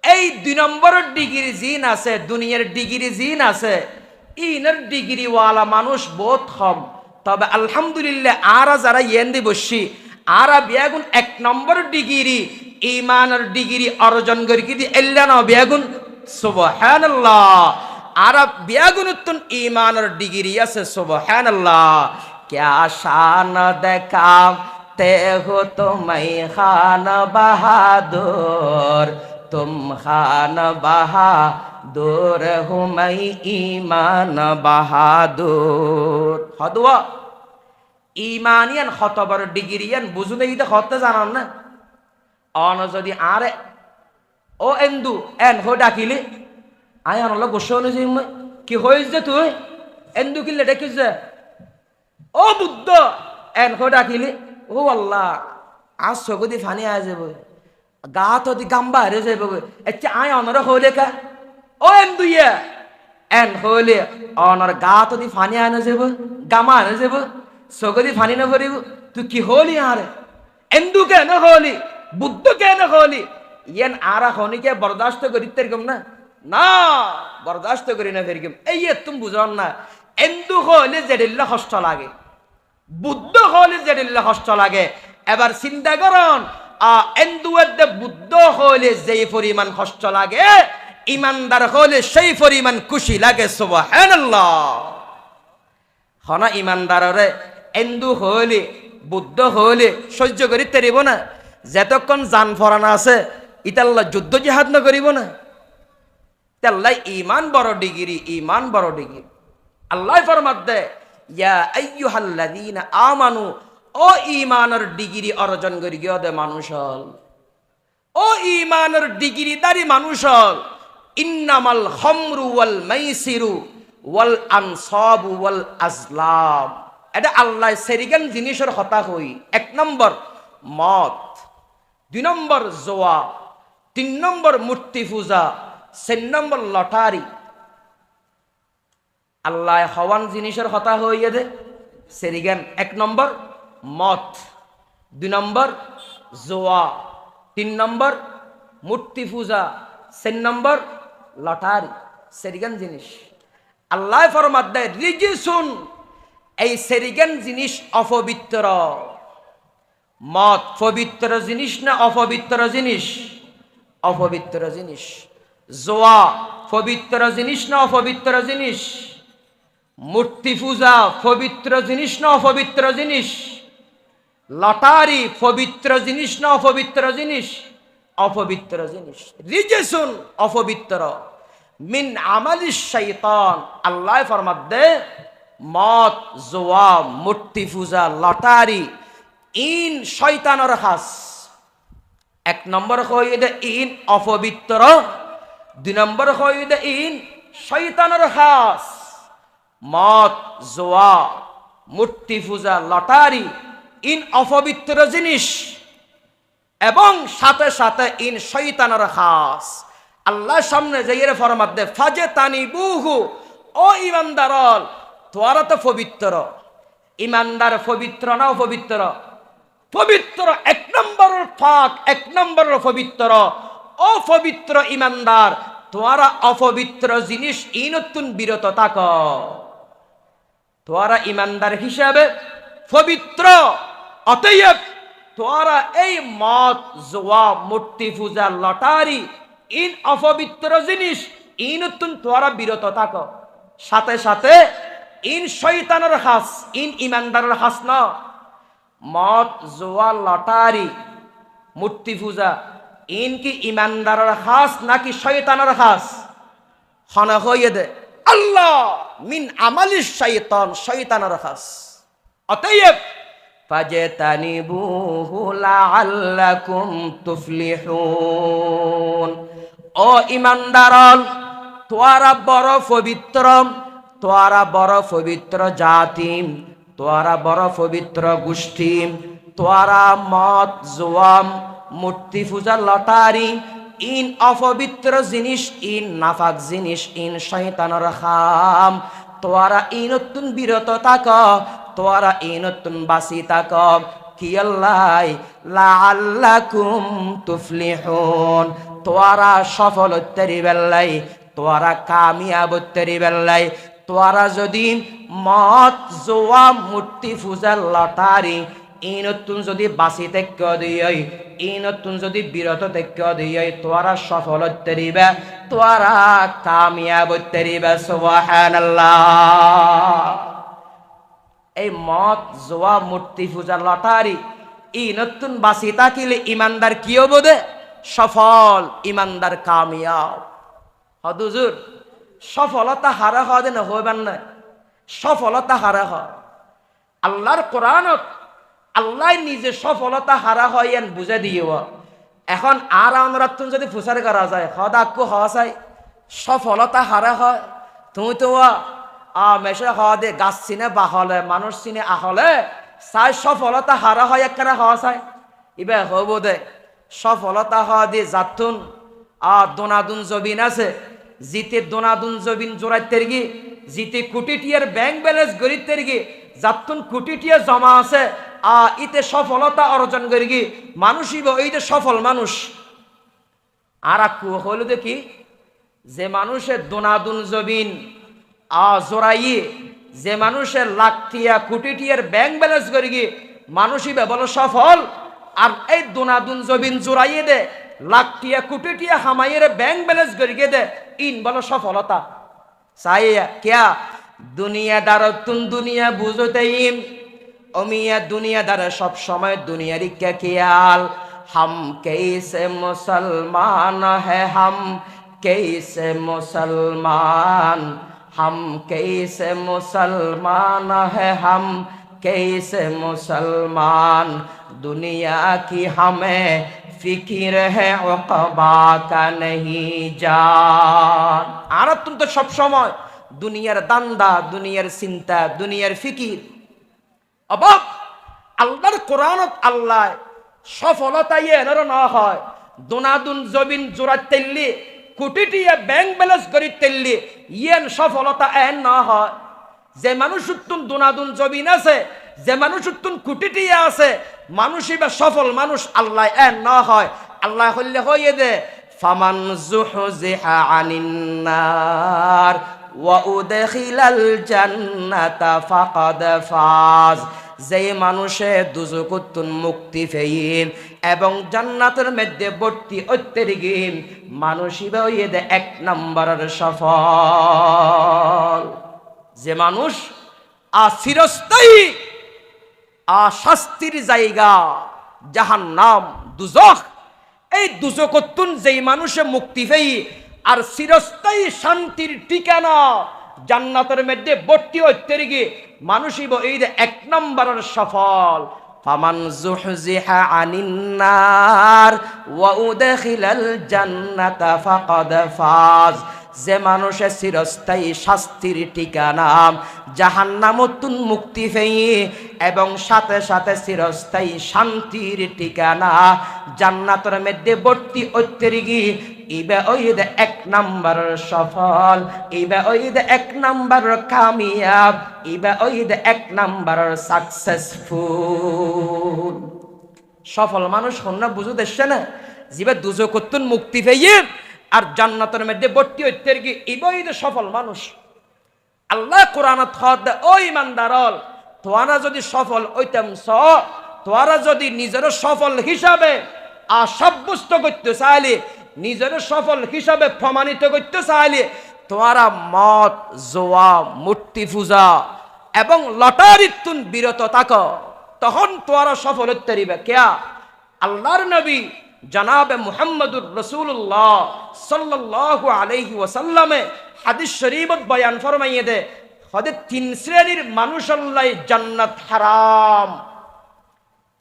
এই 2 নম্বরের ডিগ্রি জিন আছে, দুনিয়ার ডিগ্রি জিন আছে, ইনের ডিগ্রিওয়ালা মানুষ বহুত কম। তবে আলহামদুলিল্লাহ আরা যারা ইয়েন্দি বসছি আরা বিয়াগুন 1 নম্বর ডিগ্রি ইমানের ডিগ্রি অর্জন করি কি দি এল্লা না বিয়াগুন সুবহানাল্লাহ। আরা বিয়াগুনুত্তন ইমানের ডিগ্রি আছে সুবহানাল্লাহ। ক্যা শান দেখাতে হো তুমাই খান বাহাদুর, তুম খান বাহাদুর হুমাই ইমান বাহাদুর। হদওয়া ইমানিয়ান খতবর ডিগ্রিয়ান বুঝুনে ইতে হতে জানান না। অন যদি আরে ও এন্দু এন হো ডাকিলি আয় অনল গোসো অনুযায়ী কি হয়েছে তুই এন্দু কিলে ডেকিছে, ও বুদ্ধ এন হো ডাকিলি, ও আল্লাহ আজ চকুদি ফানি আয় যাব, গা তো দি গাম্বা হারে যাব, আচ্ছা আয় অনর হলে কা ও এন্দু ইয়া এন হলে অনর গা তো দি ফানি আনে যাব, গামা আনে যাব, চকুদি ফানি না ভরিব, তুই কি হলি আরে এন্দু কেন হলি, বুদ্ধ কেন হলি? ইয়ান আরা হনিকে বরদাস্ত করি তেরকম না, না বরদাস্ত করি না ফেরকম। এই তুমি বুঝন না, এন্দু হলে জেডিল্লা কষ্ট লাগে, বুদ্ধ হলে জেডিল্লা কষ্ট লাগে। এবার চিন্তা করুন এন্দু বুদ্ধ হলে যেই পরিমাণ কষ্ট লাগে, ইমানদার হলে সেই পরিমাণ খুশি লাগে সুবহানাল্লাহ। হনা ইমানদাররে এন্দু হলে বুদ্ধ হলে সহ্য করি তেরিব না, যতক্ষণ জান ফরানা আছে ইতাল্লা যুদ্ধ জিহাদ না করিব না, তাল্লাই ইমান বড় ডিগ্রি, ইমান বড় ডিগ্রি। আল্লাহ ফরমাত দে ইয়া আইয়ুহাল্লাযীনা আমানু, ও ইমানের ডিগ্রি অর্জন করি গিয়ে দে মানুষ হল, ও ইমানের ডিগ্রি দারি মানুষ হল। ইন্নামাল খামরু ওয়াল মাইসিরু ওয়াল আনসাবু ওয়াল আজলাম, এটা আল্লাহ সেরিগান জিনিসের কথা হই। 1 নম্বর মদ, 2 নম্বর জোয়া, 3 নম্বর মূর্তি পূজা, 4 নম্বর লটারি। আল্লাহ হওয়ান জিনিসের কথা হইয়ে দে সেরিগান। 1 নম্বর মদ, 2 নম্বর জোয়া, 3 নম্বর মূর্তি পূজা, 4 নম্বর লটারি, সেরিগান জিনিস। আল্লাহ ফরমাত দেয় রিজিসুন, এই সেরিগান জিনিস অপবিত্র। মদ পবিত্র জিনিস না অপবিত্র জিনিস? অপবিত্র জিনিস। জোয়া পবিত্র জিনিস না অপবিত্র জিনিস? মূর্তি পূজা পবিত্র জিনিস না অপবিত্র জিনিস? লটারি পবিত্র জিনিস না অপবিত্র জিনিস? অপবিত্র জিনিস। রিজেসুন অপবিত্র, মিন আমালিশ শাইতান। আল্লাহ ফরমাত দে মদ জোয়া মূর্তি পূজা লটারি ইন শয়তানের খাস। 1 নম্বর হইদে ইন অপবিত্র, 2 নম্বর হইদে ইন শয়তানের খাস। মদ জোয়া মূর্তি পূজা লটারি ইন অপবিত্র জিনিস এবং সাথে সাথে ইন শয়তানের খাস। আল্লাহ সামনে যাইয়ে ফরমাত দে ফাজে তানিবুহু, ও ইমানদার তোরা তো পবিত্র। ইমানদার পবিত্র না অপবিত্র? পবিত্র এক নম্বরের ফাঁক, এক নম্বরের পবিত্র। অপবিত্র ইমানদার, তোরা অপবিত্র জিনিস ইনতুন বিরত থাক। তোরা ইমানদার হিসাবে পবিত্র, অতএব তোরা এই মদ, জুয়া, মূর্তি পূজা, লটারি, ইন অপবিত্র জিনিস ইনতুন তোরা বিরত থাক। সাথে সাথে ইন শয়তানের হাস, ইন ইমানদারের হাস না। মদ, জুয়া, লটারি, মূর্তি পূজা ইন কি ইমানদারের হাস নাকি শয়তানের হাস? হনা হইয়ে দে আল্লাহ মিন আমালিশ শয়তান, শয়তানের হাস। অতএব ফাজতানিবুহু লাআল্লাকুম তুফলিহুন। ও ইমানদারন, তোরা বড় পবিত্র, তোরা বড় পবিত্র জাতি, তোরা বড় পবিত্র গোষ্ঠী। তোরা মদ, জুয়া, মূর্তি পূজা, লটারি, ইন অপবিত্র জিনিস, ইন নাফাক জিনিস, ইন শয়তানের খাম, তোরা ইনতুন বিরত থাক, তোরা ইনতুন বাসি থাক। কি আল্লাহ লাআল্লাকুম তুফলিহুন, তোরা সফল হতে বেল্লাই, তোরা কামিয়াব হতে বেল্লাই। তোরা যদি মদ, জুয়া, মূর্তি পূজা, লটারি ইনতুন যদি বাসি তেক্য দিই, ইনতুন যদি বিরত তেক্য দিই, তোরা সফল হতে দিবে, তোরা কামিয়াব হতে দিবে। সুবহানাল্লাহ। এই মদ, জুয়া, মূর্তি পূজা, লটারি ইনতুন বাসি থাকিলে ইমানদার কি হবো দে? সফল, ইমানদার কামিয়াব। হুজুর সফলতা হারা হওয়া দেন হইবেন না, সফলতা হারা হয়। আল্লাহর কোরআনত আল্লাহ নিজে সফলতা হারা হয় এন বুঝে দিও। এখন আর আমরা যদি প্রচার করা যায় হদাক্য হওয়া চাই সফলতা হারা হয়। তুমি তো মেশে হওয়া দে গাছ চিনে বাহলে, মানুষ চিনে আহলে চাই সফলতা হারা হয় একেবারে হওয়া চাই। এবার হব দে সফলতা হওয়া দিয়ে যাতুন দোনাদুন জবিন আছে, জিতে দোনাদুন জবিন জোড়াইতের গি, জিতে কোটি টিয়ার ব্যাংক ব্যালেন্স গরিতের গি, যাতুন কোটি টিয়া জমা আছে, ইতে সফলতা অর্জন করি গি মানুষই এইটা সফল মানুষ। আর হল দেখি যে মানুষের দোনাদুন জবিন জোড়াইয়ে, যে মানুষের লাখ টিয়া কোটি টিয়ার ব্যাংক ব্যালেন্স করি গি মানুষই বলো সফল। আর এই দোনাদুন জবিন জোড়াইয়ে দে লাখ টিয়া কোটি টিয়া হামাইয়ের ব্যাংক ব্যালেন্স করি গে দে ইন বলো সফলতা। সাইয়া क्या দুনিয়াদার তুন দুনিয়া বুঝতেইম অমিয়া দুনিয়াদার সব সময় দুনিয়ারই কে খেয়াল। हम कैसे मुसलमान है, हम कैसे मुसलमान, हम कैसे मुसलमान है, हम कैसे मुसलमान, दुनिया की हमें फिक्र है उक़बा का नहीं जान। আর তুমি তো সব সময় দুনিয়ার দান্দা, দুনিয়ার চিন্তা, দুনিয়ার ফিকির। অবাক আল্লাহর কোরআনত আল্লাহ সফলতা এর না হয় দোনাদুন জবিন জোড়া তেললি কোটি টিয়া ব্যাংক ব্যালেন্স করি তেললি ইয়েন সফলতা এন না হয়। যে মানুষ উত্তুন দোনাদুন জবিন আছে, যে মানুষ উত্তুন কোটি টিয়া আছে, মানুষই বা সফল মানুষ আল্লাহ এন না হয়। আল্লাহ হইলে হইয়ে দে ফামান যুহজিহা আনিন নার ওয়া উদখিলাল জান্নাতা ফাকাদ ফাজ। যে মানুষে দুজকুতুন মুক্তি পেয়ে এবং জান্নাতের মধ্যে ভর্তি হইতে মানুষই হইয়ে দে এক নম্বরের সফল। যে মানুষ চিরস্থায়ী শাস্তির জায়গা জাহান্নাম, দুজখ, এই দুজকুতুন যেই মানুষে মুক্তি পেয়ে আর চিরস্থায়ী শান্তির ঠিকানা জান্নাতের মধ্যে ভর্তি হইতে গিয়ে মানুষই এই যে এক নম্বরের সফল। ফামান যুহজিহা আনিন নার ওয়া উদখিলাল জান্নাতা ফাকাদ ফাজ। যে মানুষের চিরস্থায়ী শাস্তির ঠিকানা জাহান্নামতুন মুক্তি পেয়ে এবং সাথে সাথে চিরস্থায়ী শান্তির ঠিকানা জান্নাতের মধ্যে ভর্তি হইতে গিয়ে ইবা ওইদ এক নম্বর সফল, ইবা ওইদ এক নম্বর কামিয়াব, ইবা ওইদ এক নম্বর সাকসেসফুল। সফল মানুষ হন্না বুঝু দেখছে না জিবা দুজো করতুন মুক্তি পেয়ে আর জান্নাতের মধ্যে ভর্তি হইতে কি ইবই সফল মানুষ। আল্লাহ কোরআনত খদ ও ইমানদারল তোরা যদি সফল হইতাম তোরা যদি নিজের সফল হিসাবে সাব্যস্ত করতে চাইলে নিজের সফল হিসাবে প্রমাণিত করতে চাইলে তোরা মদ জোয়া মূর্তি পূজা এবং লটারিতুন বিরত থাকো, তখন তোরা সফল হতে পারিবে। কেয়া আল্লাহর নবী জনাবে মুহাম্মদুর রাসূলুল্লাহ সাল্লাল্লাহু আলাইহি ওয়াসাল্লামে হাদিস শরীফত বয়ান ফরমাইয়ে দে হদে তিন শ্রেণীর মানুষ আল্লাহ জান্নাত হারাম,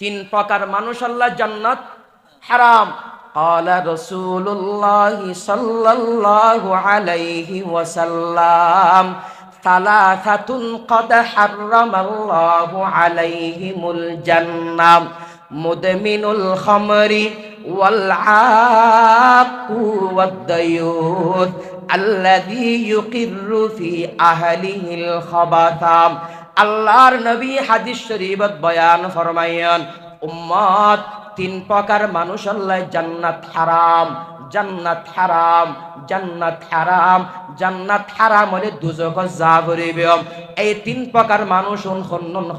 তিন প্রকার মানুষ আল্লাহ জান্নাত হারাম। قال رسول الله صلى الله عليه وسلم ثلاثة قد حرم الله عليهم الجنة مدمن الخمر والعاق والديوث الذي يقر في أهله الخبث। আল্লাহর নবী হাদিস শরীফত বয়ান ফরমাইয়ান উম্মত তিন প্রকার মানুষ আল্লাহ জান্নাত হারাম, জান্নাত হারাম, জান্নাত হারাম, জান্নাত হারাম হলে দুজক যা করিবে। এই তিন প্রকার মানুষ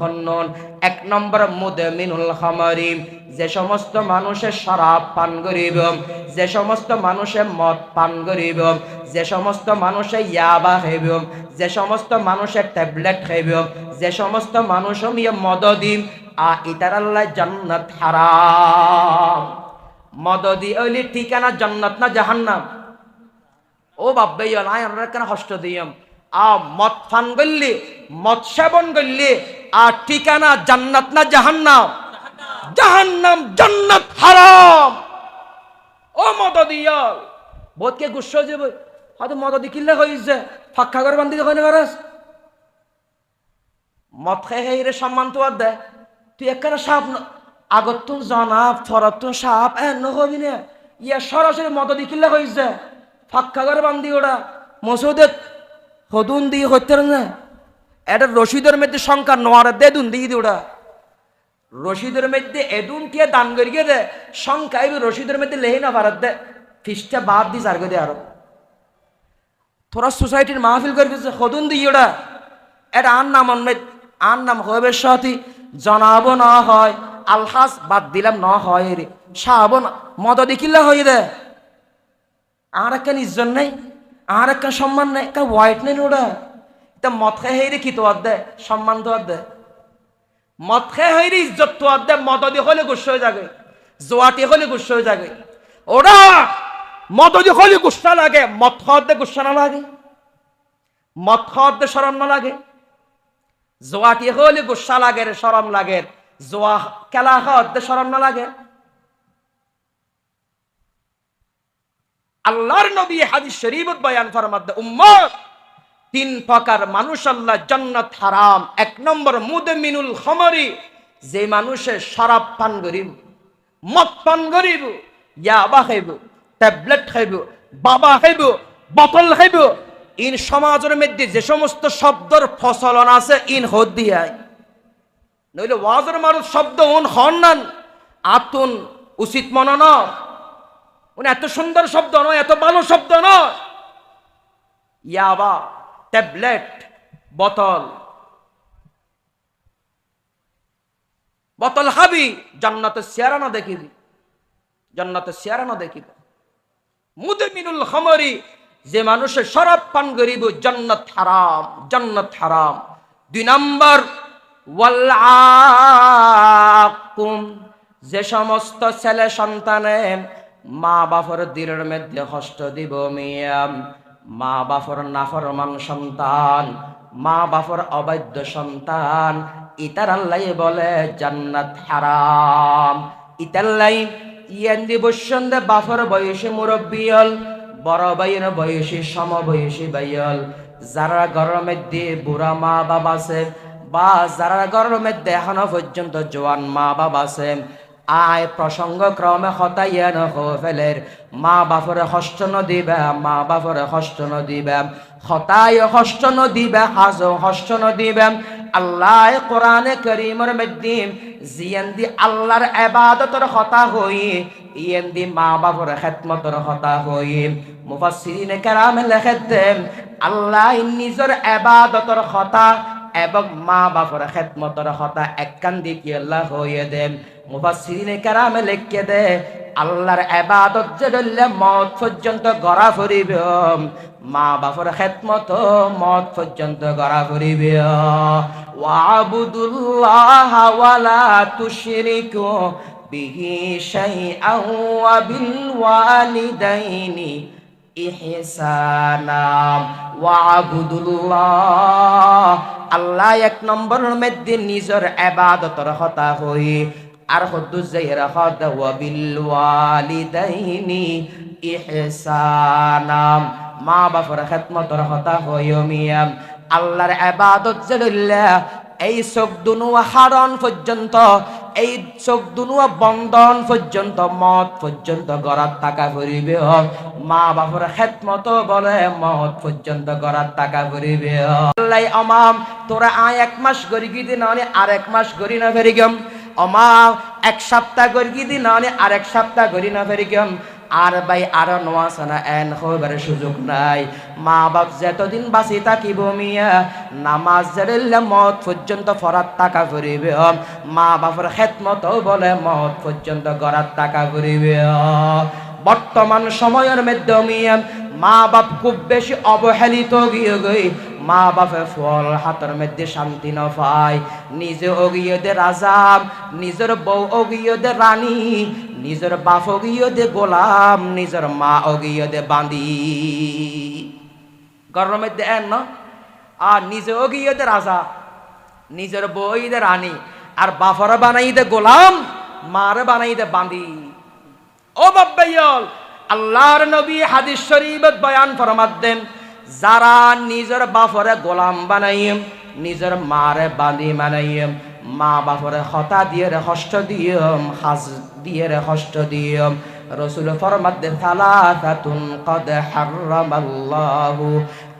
হন্নন। এক নম্বর মুদমিনুল খামারি, যে সমস্ত মানুষে শরাব পান করিব, যে সমস্ত মানুষে মদ পান করিব, যে সমস্ত মানুষে ইয়াবা খাইব, যে সমস্ত মানুষে ট্যাবলেট খাইব, যে সমস্ত মানুষ মদদিম ইতার আল্লাহ জান্নাত হারাম। মদদি ওইলি ঠিকানা জান্নাত না জাহান্নাম? ও বাব্বে আমরা কেন কষ্ট দিয়াম মদ পান করলি মদ সেবন করলি ঠিকানা জান্নাত না জাহান্নাম? জাহান্নাম, জান্নাত হারাম। ও মদদিয়া বোধকে গুস্স যাব হয়তো মদদি কিনলে হয়েছে ফাঁকা করে বান্ধি হয় না করাস মদ খাই রে সম্মান তো আর দেয় তুই একখানা সাপ আগত তুন জনাব ফরত তুন সাপ নহবি না ইয়া সরাসরি মদদি কিনলে হয়েছে ফাঁকা করে বান্ধি ওরা মসুদের হদুন দিয়ে হইতে না এটা রশিদের মধ্যে সংখ্যা নোয়ার দে দুন দিয়ে ওরা রশিদের মধ্যে এদুন টিয়া দান করিয়ে দে সংখ্যা রশিদের মধ্যে লেহে না ভারত দে ফিসটা বাদ দি সার দে আরো তোরা সোসাইটির মাহফিল করে হদুন দিয়ে ওরা এটা আর নাম হবে সাথী জানাবো না হয় আলহাস বাদ দিলাম না হয় রে সাহাবো না মদ দেখিলে হয়ে দে আর একটা ইজ্জত নেই আর একটা সম্মান নেই একটা হোয়াইট নেই ওরা এটা মদ খাই হয়ে রে কি তোয়ার দে সম্মান তোয়ার দে মদ খাই হয়ে রে ইজ্জত তোয়ার দে মদদি হলে গুস্স হয়ে যাবে জোয়াটি হলে গুস্স হয়ে যাবে ওরা মদদি হলে গুস্সা লাগে মদ খাওয়ার দে গুস্সা না লাগে মদ খাওয়ার দে শরম না লাগে জোয়াটি হলে গুস্সা লাগে শরম লাগে জোয়া খেলা খাওয়ার দে শরম না লাগে আল্লাহর নবী হাদিস শরীফত বয়ান ফরমাতে উম্মত তিন প্রকার মানুষ আল্লাহ জান্নাত হারাম। এক নম্বর মুদমিনুল খামরি, যে মানুষে শরাব পান করিব মদ পান করিব ইয়াবা খাইব ট্যাবলেট খাইব বাবা খাইব বোতল খাইব ইন সমাজের মধ্যে যে সমস্ত শব্দর ফসলন আছে ইন হদ দিয়ায় নইলে ওয়াজের মানুষ শব্দ উন হন্নান আতুন উচিত মনে না উনি এত সুন্দর শব্দ নয় এত ভালো শব্দ নয় ইয়াবা ট্যাবলেট বোতল বোতল হাবি জান্নাতের চেহারা দেখিবি জান্নাতের চেহারা দেখিবি মুদমিনুল খামরি, যে মানুষে শরাব পান করিব জান্নাত হারাম, জান্নাত হারাম। দুই নম্বর ওয়াল আকুম, যে সমস্ত ছেলে সন্তানে মা বাপর দিলের মধ্যে কষ্ট দিব মিয়াম মা বাপর নাফরমান সন্তান মা বাপর অবৈধ সন্তান ইতার আল্লাহ বলে জান্নাত হারাম। ইতাল্লাই ইয়ান্দি বসন্দে বাপর বয়সী মুরব্বিয়ল বড় ভাইয়ের বয়সী সমবয়সী ভাইয়ল যারা ঘরের মধ্যে বুড়া মা বাবা আছে বা যারা ঘরের মধ্যে এখনো পর্যন্ত জোয়ান মা বাবা আছে আয় প্রসঙ্গ ক্রমে হতাইয়া ফেলের মা বাপরে কষ্ট ন দিবে মা বাপরে কষ্ট ন দিবে খতায় হস্ত নদিবে হাজ হস্ত নদিবে আল্লাহ কোরআনে কারীমের মধ্যে জিয়ান্দি আল্লাহর ইবাদতের কথা হই ইয়ান্দি মা বাবার খিদমতের কথা হই মুফাসসিরিনে কেরাম লেখেন আল্লাহ নিজের ইবাদতের কথা এবং মা বাবার খিদমতের কথা একখান দিকে আল্লাহ হয়ে দেন মুফাসসিরিনে কেরাম লিখে দে আল্লাহর ইবাদত যেডলে মওত পর্যন্ত গড়া ফরিবে মা বাবার খিদমত মওত পর্যন্ত গড়া ফরিবে ওয়াবুদুল্লাহ ওয়ালা তুশরিকু বিহি শাইআন ওয়া বিল ওয়ালিদাইনি ইহসানা ওয়াবুদুল্লাহ আল্লাহ এক নম্বরের মধ্যে নিজের ইবাদতের কথা হই আর হদ্দু যাইরা হদ ওয়া বিল ওয়ালিদাইনি ইহসানা মা বাবার খিদমতের কথা হইও মিয়া আল্লাহর ইবাদত জলিল্লাহ এই চোখ দুনুয়া হারণ পর্যন্ত এই চোখ দুনুয়া বন্ধন পর্যন্ত মত পর্যন্ত গড়াত টাকা করিবে মা বাবার খিদমত বলে মত পর্যন্ত গড়াত টাকা করিবে আল্লাহ আমাম তোরা আয় এক মাস গরি গিদি না আর এক মাস গরি না ফেরিগম অমা এক সপ্তাহ গরি গিদি না আর এক সপ্তাহ গরি না ফেরিগম আর ভাই আর নোয়াসানা এন হইবার সুযোগ নাই মা বাপ যতদিন বাঁচি থাকিব মিয়া নামাজ জারিল্লা মত পর্যন্ত ফরাত টাকা করিবে মা বাপের খিদমত বলে মত পর্যন্ত গড়াত টাকা করিবে বর্তমান সময়ের মধ্যে মিয়া মা বাপ খুব বেশি অবহেলিত গিয়ে গই মা বাপে ফল হাতের মধ্যে শান্তি ন পায় নিজে অগিয়ে দে রাজা নিজের বউ অগিয়ে দে রানী নিজের বাপ অগিয়ে দে গোলাম নিজের মা অগিয়ে দে বাঁধি ঘরের মধ্যে এন না আর নিজে অগিয়ে দে রাজা নিজের বউ দে রানী আর বাপর বানাই দে গোলাম মার বানাই দে বাঁধি ও বাব্বাইল আল্লাহর নবী হাদিস শরীফত বয়ান ফরমাতেন যারা নিজের বাপরে গোলাম বানাইম নিজের মারে বাঁধি বানাইম মা বাপরে হতা দিয়ে রে হস্ত দিয়ম হাজ দিয়ে রে হস্ত দিয়ম রাসূল ফরমাতে সালাসাতুন কদ হারামাল্লাহু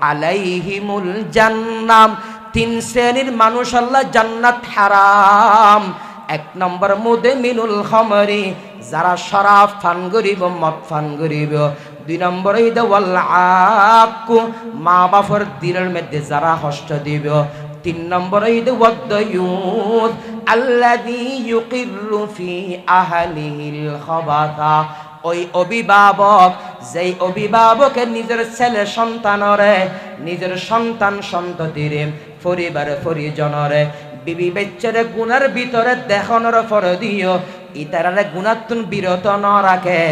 আলাইহিমুল জান্নাম তিন শ্রেণীর মানুষ আল্লাহ জান্নাত হারাম এক নম্বর মুদমিনুল খামরি যারা শরাব পান করিব মদ পান করিব দুই নম্বর ঈদ ওয়াল আক্কু মা বাপর দিনের মধ্যে যারা হস্ত দিব তিন নম্বর ঈদ ওয়াদ্দায়ুদ আল্লাযী ইউকিরু ফি আহলিহিল খাবাথা ওই অভিভাবক যেই অভিভাবকে নিজের ছেলে সন্তানরে নিজের সন্তান সন্ততিরে পরিবার পরিজনরে বিবি বেচ্চারে গুনার ভিতরে দেখানোর পর দিও ইতারারে গুনাতুন বিরত ন রাখে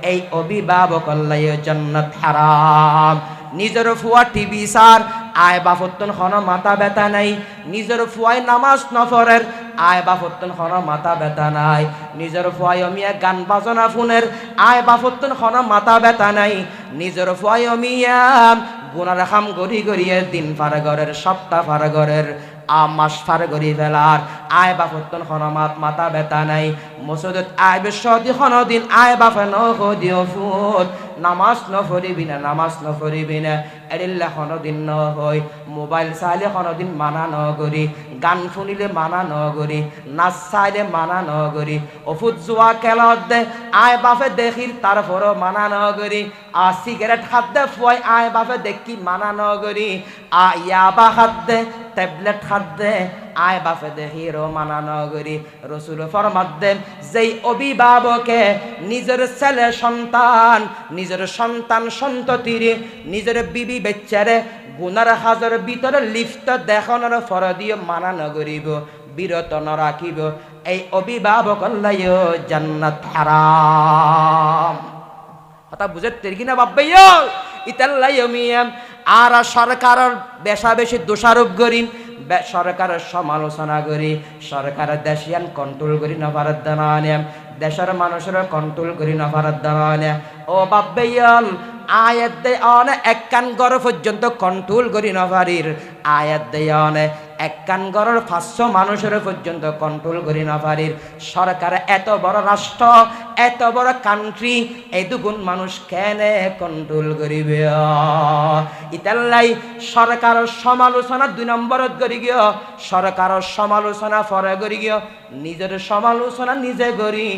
এই অভিভাবক আল্লাহ জান্নাত হারাম নিজের ফুয়া টিভি সার আয় বাফতন খন মাথা ব্যথা নাই নিজের ফুয়াই নামাজ নফরের আয় বাফতন খন মাথা ব্যথা নাই নিজের ফুয়াই অমিয়া গান বাজনা ফুনের আয় বাফতন খন মাথা ব্যথা নাই নিজের ফুয়াই অমিয়া গুনার খাম গড়ি গড়িয়ে দিন পার ঘরের সপ্তাহ পার ঘরের মাস পার গড়ি ফেলার আয় বাফতন খন মাথা ব্যথা নাই মসজিদত আয় বেশদি খন দিন আয় বাফে নদিও ফুট নামাজ নফরিবি না নামাজ নফরিবি না এরিল্লা খন দিন ন হয় মোবাইল চাইলে খন দিন মানা নগরি গান শুনিলে মানা নগরি নাচ চাইলে মানা নগরি অফুত যোৱা খেলত দে আয় বাফে দেখির তারপরও মানা নগরি সিগারেট হাত দে ফুয়াই আয় বাফে দেখি মানা নগরি ইয়াবা হাত দে ট্যাবলেট হাত দে আয় বাফে দেহিরও মানা নগরি রসুল ফরমাত দেন যেই অভিভাবকে নিজের ছেলে সন্তান নিজের সন্তান সন্ততিরে নিজের বিবি বেচ্চারে গুনার হাজর ভিতরে লিপ্ত দেখানোর ফর দিয়ে মানা নগরিব বিরত ন রাখিব এই অভিভাবক আল্লাহ জান্নাত হারাম কথা বুঝতে কিনা বাব্বাইয়া ইতাল্লাই মিয়াম আর সরকারের বেশা বেশি দোষারোপ করিন সরকারের সমালোচনা করি সরকারের দেশিয়ান কন্ট্রোল করি না ভারত দানা দেশের মানুষের কন্ট্রোল করি না ভারত দানা ও বাব্বাইয়াল আয়াত দেয় অনে এক কান গড় পর্যন্ত কন্ট্রোল করি না পারির আয়াত দেয় অনে এক কান গড়ের 500 মানুষের পর্যন্ত কন্ট্রোল করি না পারি সরকার এত বড় রাষ্ট্র এত বড় কান্ট্রি এই দুগুণ মানুষ কেনে কন্ট্রোল করিবে ইতাল্লাই সরকার সমালোচনা 2 নম্বরত করি গিয়ে সরকার সমালোচনা পরে করি গিয়ে নিজের সমালোচনা নিজে করি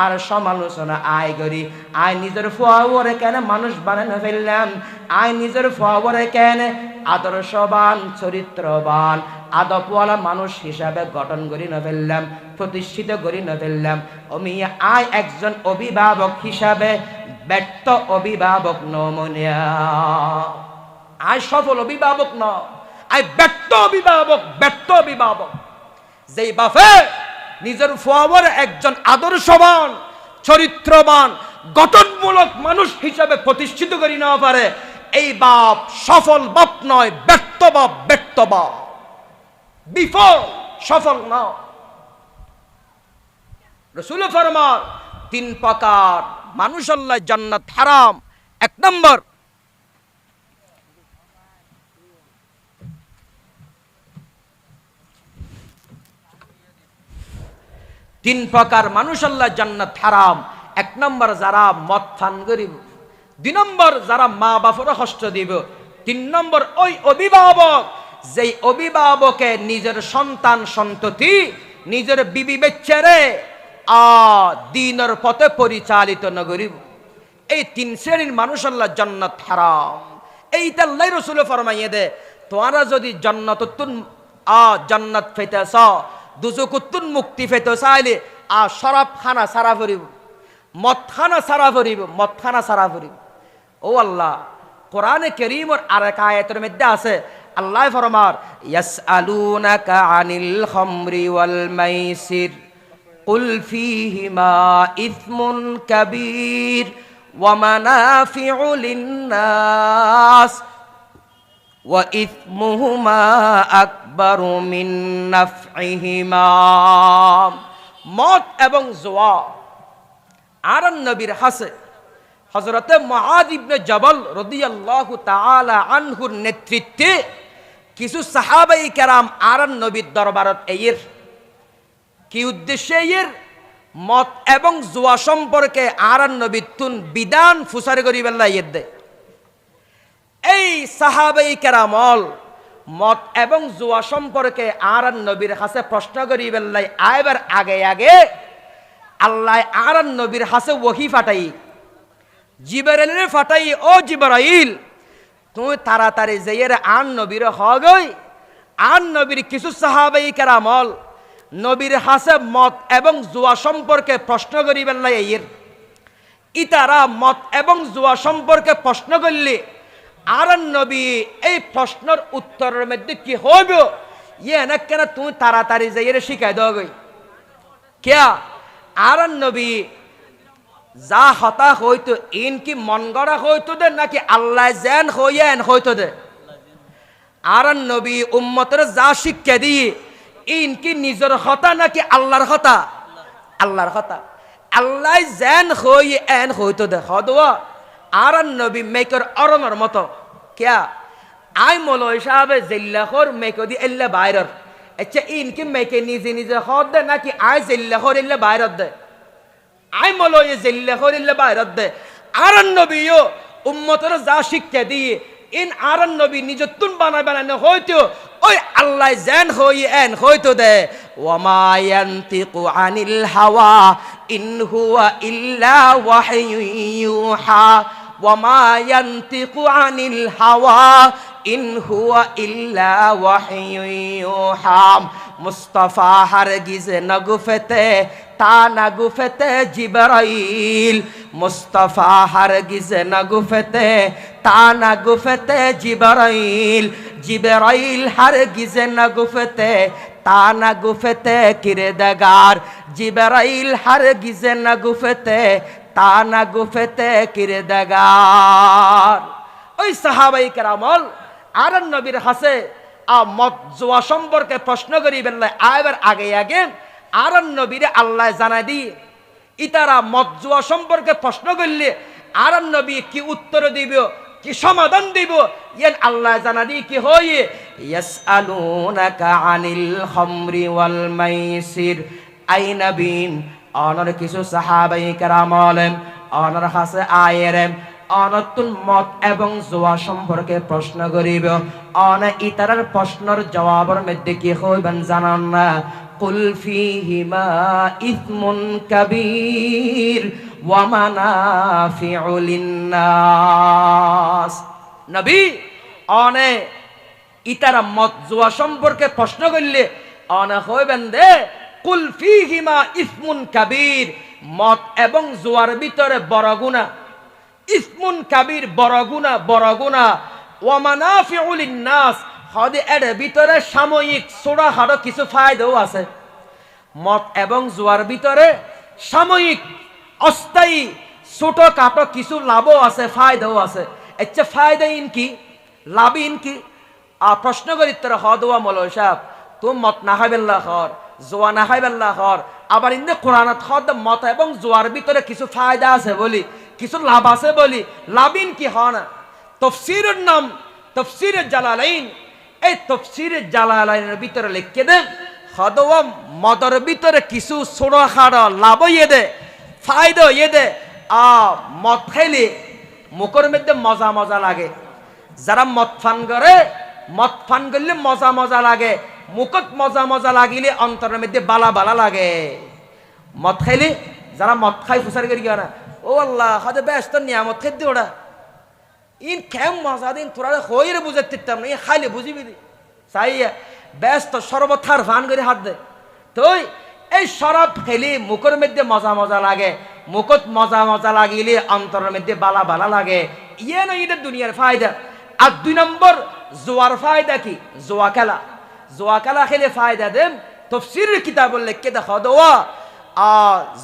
আর সমালোচনা আয় করি আয় নিজের ফুয়াওরে কেন মানুষ বানানো ফেললাম আয় নিজের ফুয়াওরে কেন আদর্শবান চরিত্রবান আদবওয়ালা মানুষ হিসাবে গঠন করি না ফেললাম প্রতিষ্ঠিত করি না ফেললাম আমি আয় একজন অভিভাবক হিসাবে ব্যর্থ অভিভাবক নমনিয়া আয় সফল অভিভাবক ন আয় ব্যর্থ অভিভাবক যেই বাপে নিজের ফুয়াওয়ার একজন আদর্শবান চরিত্রবান গঠনমূলক মানুষ হিসাবে প্রতিষ্ঠিত করি না পারে এই বাপ সফল বাপ নয় ব্যর্থ বাপ বিফল সফল না রাসূল ফরমান 3 প্রকার মানুষ আল্লাহ জান্নাত হারাম 1 নম্বর তিন প্রকার মানুষ আল্লাহ জান্নাত হারাম 1 নম্বর যারা মদ পান করিব 2 নম্বর যারা মা বাপের কষ্ট দিব 3 নম্বর ওই অভিভাবক যেই অভিভাবকে নিজের সন্তান সন্ততি নিজের বিবি বেচ্চারে দ্বীনের পথে পরিচালিত না করিব এই 3 শ্রেণীর মানুষ আল্লাহ জান্নাত হারাম এইটা আল্লাহ রাসূল ফরমাইয়ে দে তোমরা যদি জান্নাত পেতেছ দুজকুতুন মুক্তি পেতে চাইলে শরাব খানা সারা করিব মদ খানা সারা করিব ও আল্লাহ কোরআনে কারীমের আরেক আয়াতের মধ্যে আছে আল্লাহ ফরমার ইয়াসআলুনাকা আনিল খামরি ওয়াল মাইসির কুল ফীহিমা ইসমুন কাবীর ওয়া মানাফিউ লিন-নাস ওয়া ইসমুহুমা আকবারু মিন নাফইহিমা মদ এবং জুয়া আর নবীর হাসে হযরতে মুআয ইবনে জাবাল রাদিয়াল্লাহু তাআলা আনহুর নেতৃত্বে কিছু সাহাবায়ে কেরাম আর নবীর দরবারত এর কি উদ্দেশ্যে এর মদ এবং জুয়া সম্পর্কে আর নবী তুন বিধান ফুসার করিবেল্লা এর দে এই সাহাবায়ে কেরামল মদ এবং জুয়া সম্পর্কে আর নবীর কাছে প্রশ্ন করিবেল্লাই আইবার আগে আল্লাহ আর নবীর কাছে ওহী ফাটাই জিবরাইল ফাটাই ও জিবরাইল তুই তাড়াতাড়ি যাইয়ে আন নবীর হগই আন নবীর কিছু সাহাবায়ে কেরামল নবীর হাসে মদ এবং জুয়া সম্পর্কে প্রশ্ন করিবেল্লাই এর ইতারা মদ এবং জুয়া সম্পর্কে প্রশ্ন করলে আর নবী এই প্রশ্নের উত্তরের মধ্যে কি হইব ইয়ে না কেন তুই তাড়াতাড়ি যাইয়ে শিখাই দাও গই কিয়া আর নবী যা হতা হইতো ইন কি মন গড়া হইতো দে নাকি আল্লাহ যেন হইয়েন হইতো দে আর নবী উম্মতের যা শিক্ষা দিয়ে ইন কি নিজের হতা নাকি আল্লাহর হতা আল্লাহ যেন হই এন হইতো দে হদওয়া আর নবী মেকর অরণর মতো কিয়া আই মলয় সাহেব জিল্লাহর মেকো দি এল্লা বাইরর আচ্ছা ইন কি মেকে নিজে হদ দে নাকি আই জিল্লাহর এল্লা বাইরর দে আই মলয় জিল্লাহর এল্লা বাইরর দে আর নবীও উম্মতের যা শিক্ষা দিয়ে ইন আর নবী নিজতুন বানানো হইতো ওই আল্লাহ যেন হই এন হইতো দে ওয়ামা ইয়ান্তিকু আনিল হাওয়া ইন হুয়া ইল্লা ওয়াহয়ু ইউহা ওয়ামা ইয়ান্তিকু আনিল হাওয়া ইন হুয়া ইল্লা ওয়াহয়ু ইউহা মুস্তাফা হারগিজ নগুফতে তা নগুফতে জিবরাইল মুস্তাফা হারগিজ নগুফতে তা নগুফতে জিবরাইল হারগিজ নগুফতে তা নগুফতে কিরদাগার জিবরাইল হারগিজ নগুফতে তা নগুফতে কিরদাগার ওই সাহাবায়ে কেরামল আর নবীর হাসে মদ জুয়া সম্পর্কে প্রশ্ন করিবেন আইবার আগে আর নবীরে আল্লাহ জানাই দি ইতারা মদ জুয়া সম্পর্কে প্রশ্ন করলে আর নবী কি উত্তর দিব কি সমাধান দিব ইয়ান আল্লাহ জানা দি কি হয় ইয়াসআলুনাকা আনিল খামরি ওয়াল মাইসির আই নবীন অনর কিছু সাহাবাই কেরাম আলেম অনর কাছে আয়েরেম অনতুল মত এবং জুয়া সম্পর্কে প্রশ্ন করিব অন ইতারার প্রশ্নের জবাবের মধ্যে কি হইবেন জানান না কুল ফীহিমা ইসমুন কাবীর ওয়া মানাফিউ লিন্নাস নবী অনে ইতারা মত জুয়া সম্পর্কে প্রশ্ন করলে অনে হইবেন দে কুল ফীহিমা ইসমুন কাবীর মত এবং জুয়ার ভিতরে বড় গুনাহ ইসমুন কাবীর বড় গুনাহ ওয়া মানাফিউ লিন্নাস হদে এর ভিতরে সাময়িক ছোটখাটো কিছু ফায়দাও আছে মত এবং জুয়ার ভিতরে সাময়িক অস্থায়ী ছোটখাটো কিছু লাভও আছে ফায়দাও আছে আচ্ছা ফায়দা ইন কি লাভ ইন কি প্রশ্ন করি তোর হদওয়া মৌলভী সাহেব তুমি মত না খাইবেল্লা খর জোয়া না খাইবেল্লা খর আবার ইন্দে কোরআনত হদ মত এবং জোয়ার ভিতরে কিছু ফায়দা আছে বলি কিছু লাভ আছে বলি লাভিন কি হয় না তফসিরের নাম তফসিরে জালালাইন এই তফসিরে জালালাইনের ভিতরে লিখে দেন হদওয়া মদর ভিতরে কিছু ছোটখাটো লাভ ইয়ে দে ফায়দা ইয়ে দে মদ খাইলে মুখের মধ্যে মজা মজা লাগে যারা মদ ফান করলে মজা মজা লাগে মুখত মজা মজা লাগিলে অন্তরের মধ্যে বালা বালা লাগে মদ খাইলে যারা মদ খাই ফুসার করি না ও আল্লাহ হদে ব্যস্ত নিয়ামত খেতে ওরা ইন কেম মজা দিন তোরা হইরে বুঝাতে দিতাম না খাইলে বুঝিবি চাইয়া ব্যস্ত সর্বথার ফান করে হাত দে তুই এই শরাব খেলে মুখের মধ্যে মজা মজা লাগে মুখত মজা মজা লাগিলে অন্তরের মধ্যে বালা বালা লাগে ইয়ে না এদের দুনিয়ার ফায়দা আর 2 নম্বর জোয়ার ফায়দা কি জোয়া খেলা খেলে ফায়দা দেন তফসিরের কিতাব লিখে দেখো দোয়া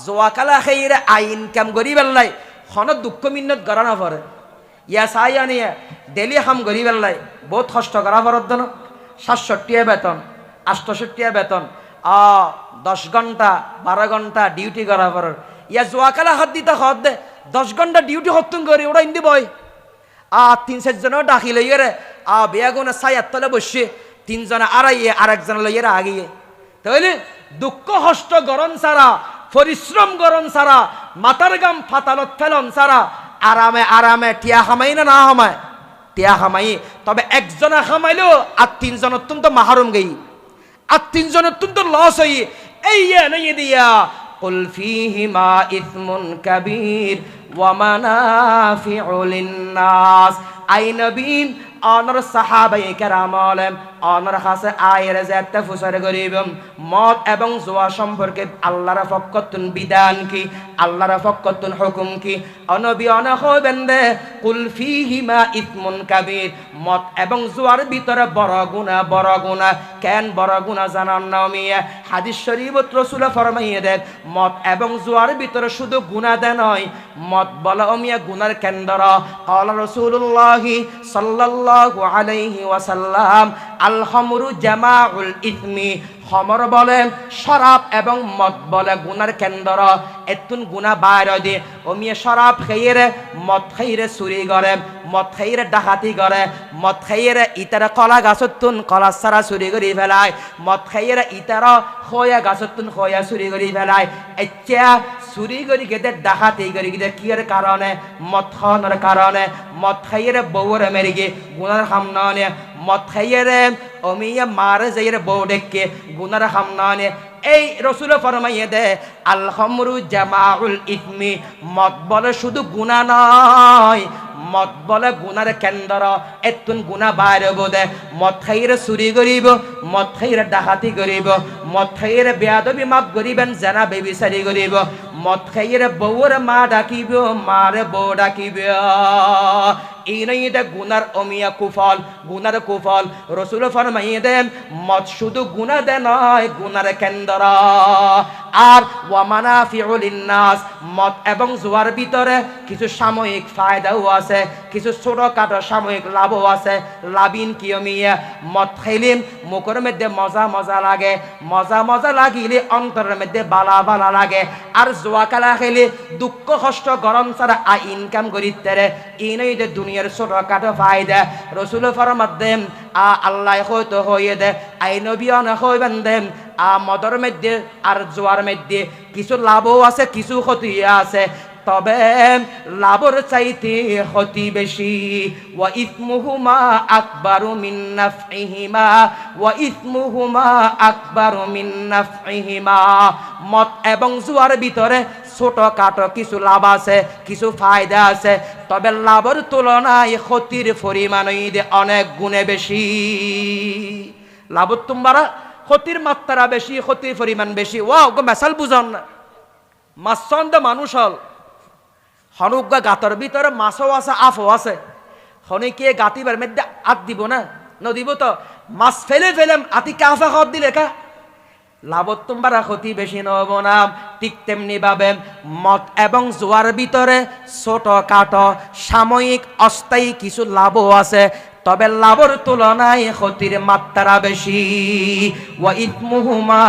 জোয়া খেলা খেয়ে আইন কাম গরিব আল্লাহ খন দুঃখ মিন্নত করা না পড়ে ইয়া চাই আনিয়া ডেলি হাম গরিব আল্লাহ বহুত কষ্ট করা পড়ত না 67 বেতন 68 বেতন 10 ঘন্টা 12 ঘন্টা ডিউটি করা পড়ে ইয়া জোয়া খেলা হাত দিতে হাত দে 10 ঘন্টা ডিউটি হতুন করি ওরা ইন্দি বয় 3-4 জন ডাকিল ইয়ে বেয়াগুনে ছায়ার তলে বসে 3 জন আড়াইয়ে আরেকজন লইয়েরা আগিয়ে তাহলে দুঃখ হষ্ট গরম ছাড়া পরিশ্রম গরম ছাড়া মাথার গাম ফাতালত ফেলন ছাড়া আরামে আরামে টিয়া হামাই না হামায় টিয়া হামাই তবে একজনে হামাইলেও আর 3 জন অত্যন্ত মাহরুম গই আর 3 জন অত্যন্ত লস হই এই নাই দিয়া কুল ফীহিমা ইসমুন কাবীর ওয়া মানাফিউ লিন্নাস আই নবীন অনর সাহাবাই কেরাম আলেম অনর কাছে আয়ের যেতে ফুসরে গরিব মত এবং জুয়া সম্পর্কে আল্লাহর পক্ষতুন বিধান কি আল্লাহর পক্ষতুন হুকুম কি অনবী অন হবেন দে কুল ফীহিমা ইসমুন কাবীর মত এবং জুয়ার ভিতরে বড় গুনাহ কেন বড় গুনাহ জানান না মিয়া হাদিস শরীফত রাসূল ফরমাইয়ে দেন মত এবং জুয়ার ভিতরে শুধু গুনাহ দেন নয় মত বলা মিয়া গুনার কেন্দ্র ক্বালা রাসূলুল্লাহ সাল্লাল্লাহু আলাইহি ওয়াসাল্লাম আল খামরু জামাউল ইসমি খমর বলে শরাব এবং মদ বলে গুনার কেন্দ্র এতুন গুনা বাইরে দিয়ে ওমিয়ে শরাব খাইয়ে মদ খাইয়ে চুরি করে মদ খাইয়ে ডাকাতি করে মদ খাইয়ে ইতারা কলা গাছতুন কলা সারা চুরি করে ফেলায় মদ খাইয়ে ইতারা খয়া গাছতুন খয়া চুরি করে ফেলায় এতিয়া চুরি করে গেতে ডাকাতি করে গেতে কিয়ের কারণে মদ খাওয়ানোর কারণে মদ খাইয়ে বউরে মেরে গিয়ে গুনার সামনে মদ খাইয়ে অমিয়া মারে যাইয়ে বউ ডেকে গুনার সামনে এই রসুল ফরমাইয়ে দে আল খামরু জামাউল ইসমি মদ বলে শুধু গুনাহ নয় মদ বলে গুনার কেন্দ্র এতুন গুনাহ বাইরে বোধে মদ খাইয়ে চুরি করিব মদ খাইয়ে ডাকাতি করিব মদ খাইয়ে বেয়াদবি মাপ করিবেন জানা বেবিচারি করিব মদ খাইয়ে বউর মা ডাকিব মারে বউ ডাকিব এই নাই এটা গুনার অমিয়া কুফল রসুল ফরমাইয়ে দেন মদ শুধু গুনাহ দে নয় গুনার কেন্দ্র ভিতরে আর ওয়া মানাফিউ লিন্নাস মদ এবং জুয়ার ভিতরে কিছু সাময়িক ফায়দাও আছে, কিছু ছোটখাটো সাময়িক লাভও আছে। লাভিন কিয়মিয়া মদ খাইলিম মুখের মধ্যে মজা মজা লাগে, মজা মজা লাগিলে অন্তরের মধ্যে বালা বালা লাগে। আর জুয়া খেলা খেলে দুঃখ কষ্ট গরম ছাড়া ইনকাম করিতে রে ইনই যে দুনিয়ার ছোটখাটো ফায়দা। রসুল ফরমাদ্দেম আল্লাহ হয়তো হয়ে দে আই নবী অন হইবেন দেম মদর মধ্যে আর জোয়ার মধ্যে কিছু লাভও আছে, কিছু ক্ষতি আছে, তবে লাভর চাইতে ক্ষতি বেশি। ওয়া ইসমুহুমা আকবারু মিন নাফইহিমা, ওয়া ইসমুহুমা আকবারু মিন নাফইহিমা। মদ এবং জুয়ার ভিতরে ছোটখাটো কিছু লাভ আছে, কিছু ফায়দা আছে, তবে লাভের তুলনায় ক্ষতির পরিমাণ অনেক গুণে বেশি। লাভর তোমারা ক্ষতির মাত্রা বেশি, ক্ষতির পরিমাণ বেশি। ওয়াও গো মেসাল বুঝান না। মাছন্দ মানুষ হল হনুকা গাতর ভিতরে মাছও আছে, আফও আছে। হনিকে গাতিবার মধ্যে আত দিব না, নদিব তো মাছ ফেলে ফেলেম আতি কাফা খত দিলে কা লাভত তোমারা ক্ষতি বেশি নহব না। ঠিক তেমনি ভাবে মদ এবং জোয়ার ভিতরে ছোট কাটো সাময়িক অস্থায়ী কিছু লাভও আছে, তবে লাভের তুলনায় ক্ষতির মাত্রা বেশি। ওয়া ইসমুহুমা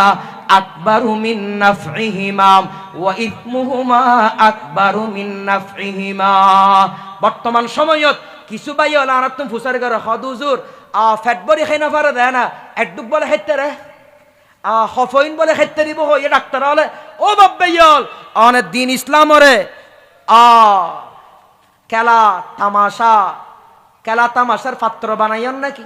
আকবারু মিন নাফইহিমা, ওয়া ইসমুহুমা আকবারু মিন নাফইহিমা। বর্তমান সময়ত কিছু ভাই হল আর তুমি ফুসার করে হদুজুর ফ্যাটবরি খাই না পারে দেয় না, একডুক বলে খেতে রে হফইন বলে খেতে দিব হয়ে ডাক্তার হলে ও বাব্বাইল অনেক দিন ইসলামরে খেলা তামাশা, খেলা তামাশার পাত্র বানাইন নাকি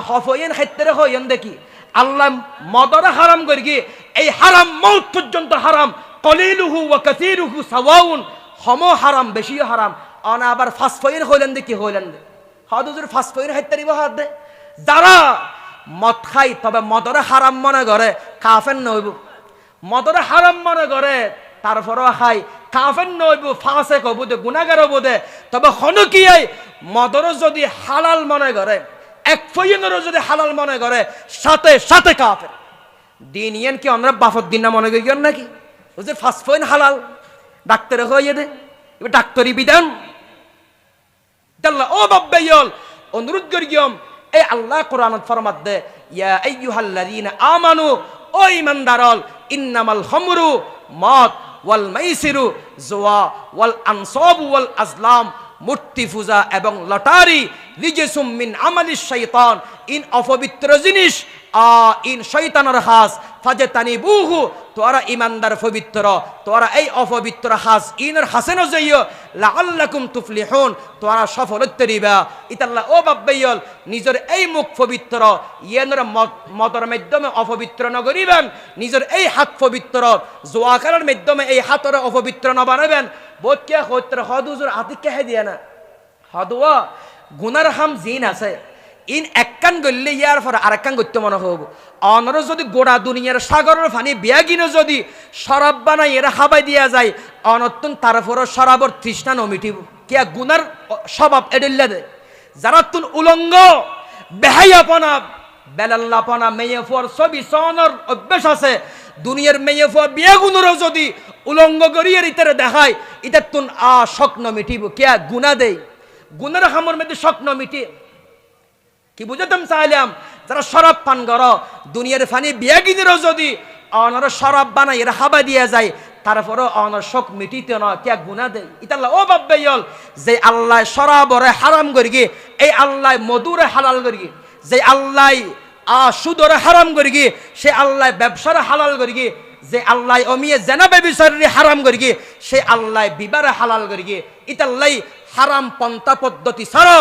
হফইন খেতে হইন দেখি। আল্লাহ মদরে হারাম করি কি এই হারাম মৌত পর্যন্ত হারাম। কলিলুহু ওয়া কাসীরুহু সাওয়াউন, হম হারাম বেশিও হারাম। অনা আবার ফাসফইন হইলেন দেখি হইলেন দে হদুজুর ফাসফইন খেতে দিব হাত দে। যারা মদ খাই তবে মদরে হারাম মনে করে কাফের নইব, মদরে হারাম মনে করে তারপরও খাই কাফের নইব, ফাসেক হবো দে, গুনাহগার হবো দে। তবে হনকিয়াই মদরে যদি হালাল মনে করে, এক ফইনেরও যদি হালাল মনে করে, সাথে সাথে কাফের। দিন ইয়ান কি আমরা বাফত দিন না মনে করি নাকি? বুঝে ফার্স্ট ফইন হালাল ডাক্তারে হইয়ে দে, এবার ডাক্তারি বিধান ও বাব্বাইল অনুরোধ করিয়ম এই আল্লাহ কোরআনত ফরমাত দে ইয়া আইয়ুহাল্লাযীনা আমানু ও ঈমানদারল ইন্নামাল খামরু মদ ওয়াল মাইসিরু জুয়া ওয়াল আনসাবু ওয়াল আজলাম মূর্তি পূজা এবং লটারি রিজসুম মিন আমালিশ শাইতান ইন অপবিত্র জিনিস ইন শয়তানের হাস ফাজতানিবুহু। তোরা ইমানদার পবিত্র, তোরা এই অপবিত্র হাস ইনের হাসেন যাইও লাআল্লাকুম তুফলিহুন, তোরা সফল হতে দিবা। ইতাল্লাহ ও বাব্বাইল নিজের এই মুখ পবিত্র ইয়েনের মদর মাধ্যমে অপবিত্র নগরিবেন, নিজের এই হাত পবিত্র জোয়া খেলার মাধ্যমে এই হাতের অপবিত্র ন বানাবেন। বোধ কে হত্র হদুজুর আতিকে হে দিয়ে না হদুয়া গুনার হাম জিন আছে ইন একখান গড়লে ইয়ার পর আরেকখান করতে মনে হব। অনর যদি গোড়া দুনিয়ার সাগরের ফানি বিয়াগিনো যদি শরাব বানাই এরা হাবাই দিয়া যায় অনতুন তারপরও শরাবর তৃষ্ণা নমিটিব কিয়া গুনার স্বভাব এডেল্লা দে। যারা তুন উলঙ্গ বেহাইয়াপনা বেলাল্লাপনা মেয়ে ফোর ছবি সনর অভ্যাস আছে, দুনিয়ার মেয়ে ফোর বিয়াগুনেরও যদি উলঙ্গ করিয়ে ইতারে দেখায় ইতার তুন স্বপ্ন মিটিব কিয়া গুনা দেই, গুনার হামর মধ্যে স্বপ্ন মিটি কি বুঝাতাম চাইলাম। যারা শরাব পান কর দুনিয়ার ফানি বিয়াগিনেরও যদি অনর শরাব বানাই এরা হাবা দিয়া যায় তারপরও অনর শোক মিটিতে না কিয়া গুনা দেয়। ইতাল্লাহ ও বাব্বাইল যে আল্লাহ শরাবরে হারাম করি গিয়ে এই আল্লাহ মধুরে হালাল করি গিয়ে, যে আল্লাহ সুদরে হারাম করি গিয়ে সে আল্লাহ ব্যবসারে হালাল করি গিয়ে, যে আল্লাহ অমিয়ে জেনা ব্যবিচারে হারাম করি গিয়ে সে আল্লাহ বিবারে হালাল করি গিয়ে। ইতাল্লাই হারাম পন্থা পদ্ধতি ছাড়ো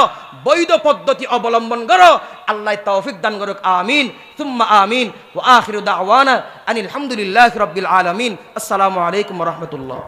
বৈধ পদ্ধতি অবলম্বন করো। আল্লাহ তৌফিক দান করুক। আমিন সুম্মা আমিন। ওয়া আখিরু দাওয়ানা আনিল হামদুলিল্লাহি রাব্বিল আলামিন। আসসালামু আলাইকুম ওয়া রাহমাতুল্লাহ।